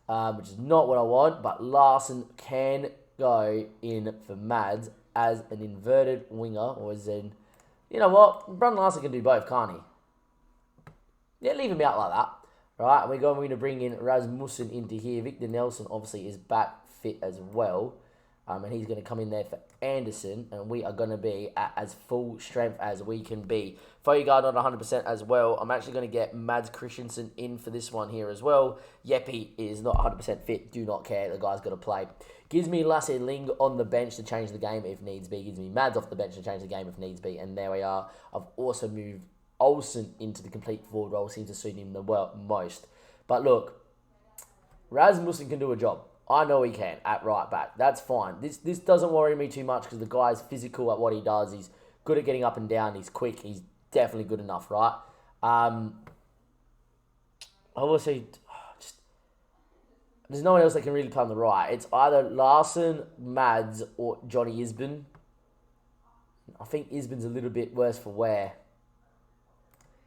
which is not what I want. But Larson can go in for Mads as an inverted winger, or as in, you know what? Brun Larson can do both, can't he? Yeah, leave him out like that. Right, and we're going to bring in Rasmussen into here. Victor Nelson, obviously, is back fit as well. And he's going to come in there for Anderson. And we are going to be at as full strength as we can be. Foygaard not 100% as well. I'm actually going to get Mads Christensen in for this one here as well. Jeppe is not 100% fit. Do not care. The guy's got to play. Gives me Lasse Ling on the bench to change the game if needs be. Gives me Mads off the bench to change the game if needs be. And there we are. I've also moved Olsen into the complete forward role. Seems to suit him the most. But look, Rasmussen can do a job. I know he can at right back. That's fine. This doesn't worry me too much because the guy's physical at what he does. He's good at getting up and down. He's quick. He's definitely good enough, right? Obviously, there's no one else that can really play on the right. It's either Larson, Mads, or Johnny Isbin. I think Isbin's a little bit worse for wear.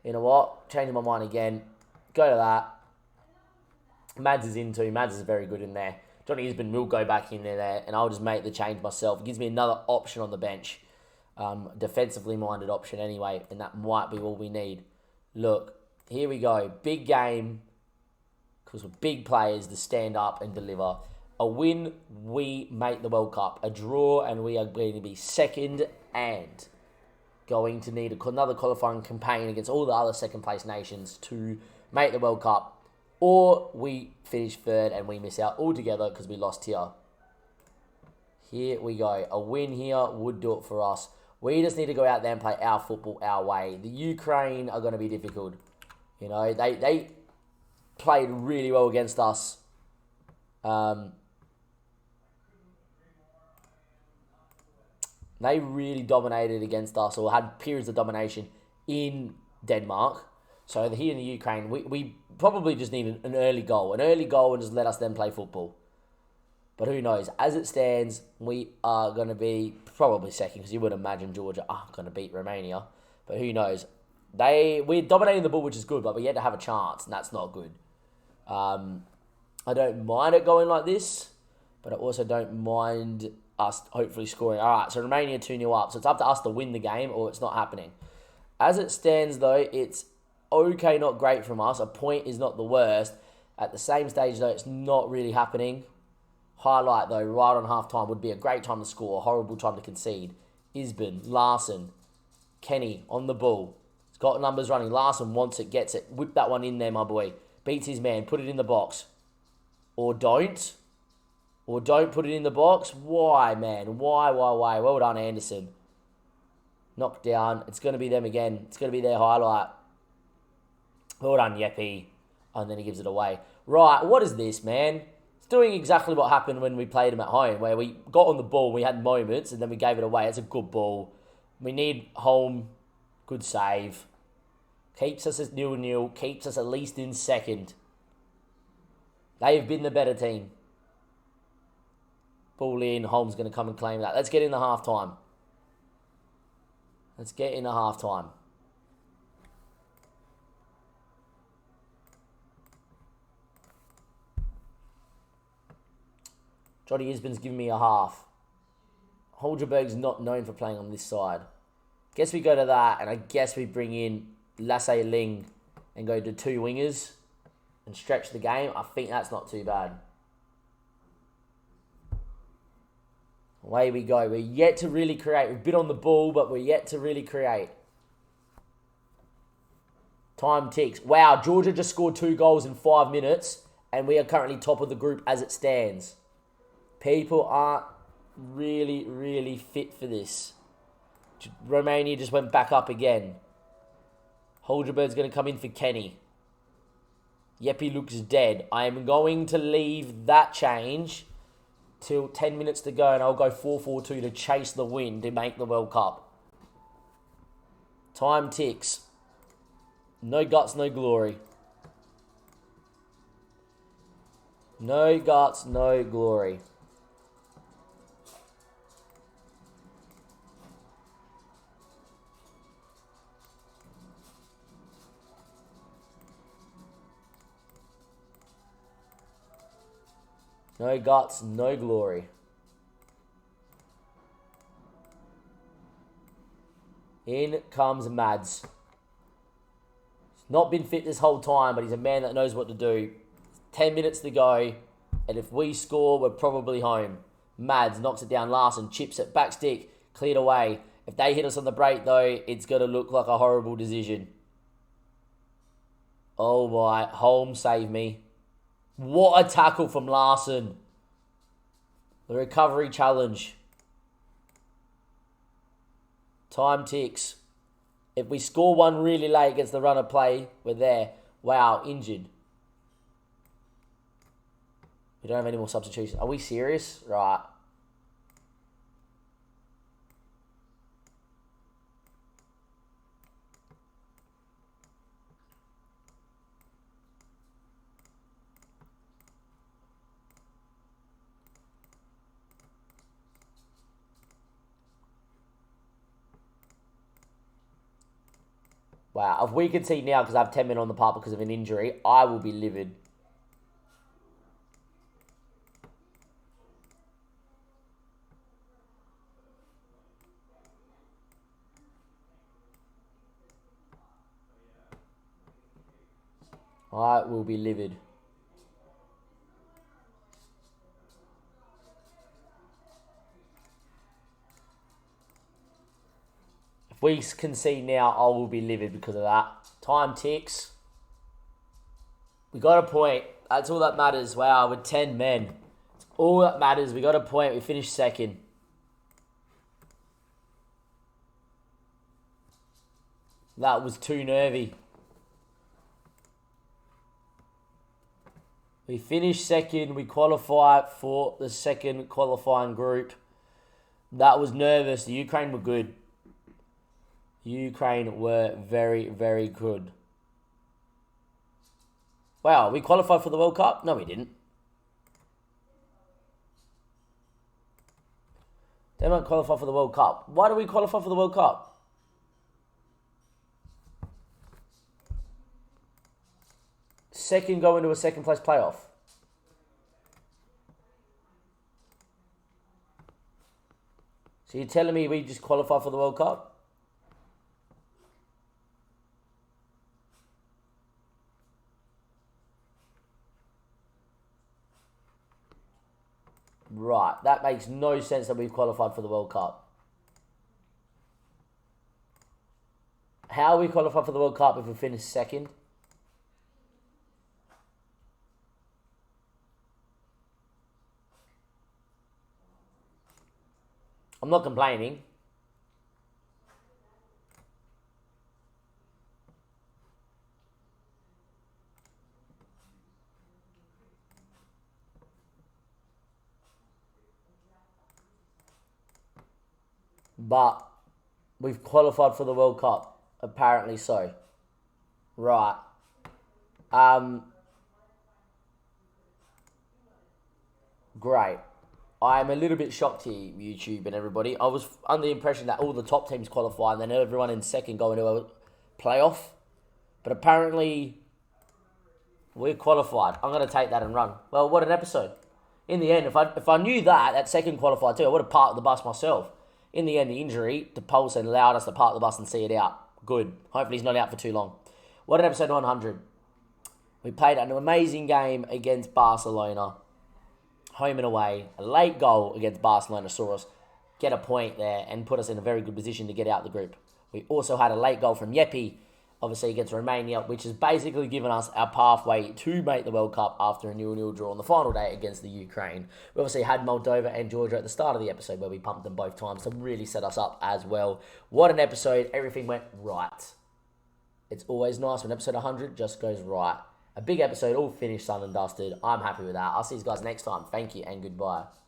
You know what? Changing my mind again. Go to that. Mads is in too. Mads is very good in there. Johnny Isbin will go back in there, and I'll just make the change myself. It gives me another option on the bench. Defensively minded option anyway, and that might be all we need. Look, here we go. Big game, because we're big players to stand up and deliver. A win, we make the World Cup. A draw, and we are going to be second and going to need another qualifying campaign against all the other second-place nations to make the World Cup. Or we finish third and we miss out altogether because we lost here. Here we go. A win here would do it for us. We just need to go out there and play our football our way. The Ukraine are going to be difficult. You know, they played really well against us. They really dominated against us, or had periods of domination in Denmark. So here in the Ukraine, we probably just need an early goal. An early goal and just let us then play football. But who knows? As it stands, we are going to be probably second, because you would imagine Georgia are going to beat Romania. But who knows? We're dominating the ball, which is good, but we yet to have a chance, and that's not good. I don't mind it going like this, but I also don't mind us hopefully scoring. All right, so Romania 2-0 up. So it's up to us to win the game, or it's not happening. As it stands, though, it's okay, not great from us. A point is not the worst. At the same stage, though, it's not really happening. Highlight, though, right on half-time would be a great time to score, a horrible time to concede. Isbin, Larson, Kenny on the ball. He's got numbers running. Larson wants it, gets it. Whip that one in there, my boy. Beats his man. Put it in the box. Or don't. Or don't put it in the box. Why, man? Why? Well done, Anderson. Knocked down. It's going to be them again. It's going to be their highlight. Well done, Yeppy. And then he gives it away. Right, what is this, man? It's doing exactly what happened when we played him at home, where we got on the ball, we had moments, and then we gave it away. It's a good ball. We need home. Good save. Keeps us at 0-0. Keeps us at least in second. They've been the better team. Ball in. Holmes going to come and claim that. Let's get in the half-time. Let's get in the half-time. Johnny Isbin's giving me a half. Holgerberg's not known for playing on this side. Guess we go to that, and I guess we bring in Lasse Ling and go to 2 wingers and stretch the game. I think that's not too bad. Away we go. We're yet to really create. We've been on the ball, but we're yet to really create. Time ticks. Wow, Georgia just scored 2 goals in 5 minutes, and we are currently top of the group as it stands. People aren't really, really fit for this. Romania just went back up again. Holgerberg's going to come in for Kenny. Yeppy looks dead. I am going to leave that change till 10 minutes to go, and I'll go 4-4-2 to chase the win to make the World Cup. Time ticks. No guts, no glory. No guts, no glory. No guts, no glory. In comes Mads. He's not been fit this whole time, but he's a man that knows what to do. 10 minutes to go, and if we score, we're probably home. Mads knocks it down. Larson chips it. Back stick, cleared away. If they hit us on the break, though, it's going to look like a horrible decision. Oh my, Holmes save me. What a tackle from Larson. The recovery challenge. Time ticks. If we score one really late against the run of play, we're there. Wow, injured. We don't have any more substitutions. Are we serious? Right. Wow, if we concede now because I have 10 men on the park because of an injury, I will be livid. I will be livid. we concede now, I will be livid because of that. Time ticks. We got a point. That's all that matters. Wow, with 10 men. It's all that matters. We got a point. We finished second. That was too nervy. We finished second. We qualify for the second qualifying group. That was nervous. The Ukraine were good. Ukraine were very, very good. Wow, we qualified for the World Cup? No, we didn't. They won't qualify for the World Cup. Why do we qualify for the World Cup? Second go into a second place playoff. So you're telling me we just qualify for the World Cup? Right, that makes no sense that we've qualified for the World Cup. How are we qualified for the World Cup if we finish second? I'm not complaining. But we've qualified for the World Cup. Apparently so. Right. Great. I'm a little bit shocked here, YouTube and everybody. I was under the impression that all the top teams qualify and then everyone in second go into a playoff. But apparently, we're qualified. I'm going to take that and run. Well, what an episode. In the end, if I knew that second qualified too, I would have parked the bus myself. In the end, the injury to Paulson allowed us to park the bus and see it out. Good. Hopefully he's not out for too long. What an episode 100. We played an amazing game against Barcelona. Home and away. A late goal against Barcelona saw us get a point there and put us in a very good position to get out the group. We also had a late goal from Yepi, obviously against Romania, which has basically given us our pathway to make the World Cup after a 0-0 draw on the final day against the Ukraine. We obviously had Moldova and Georgia at the start of the episode where we pumped them both times to really set us up as well. What an episode. Everything went right. It's always nice when episode 100 just goes right. A big episode, all finished, done and dusted. I'm happy with that. I'll see you guys next time. Thank you and goodbye.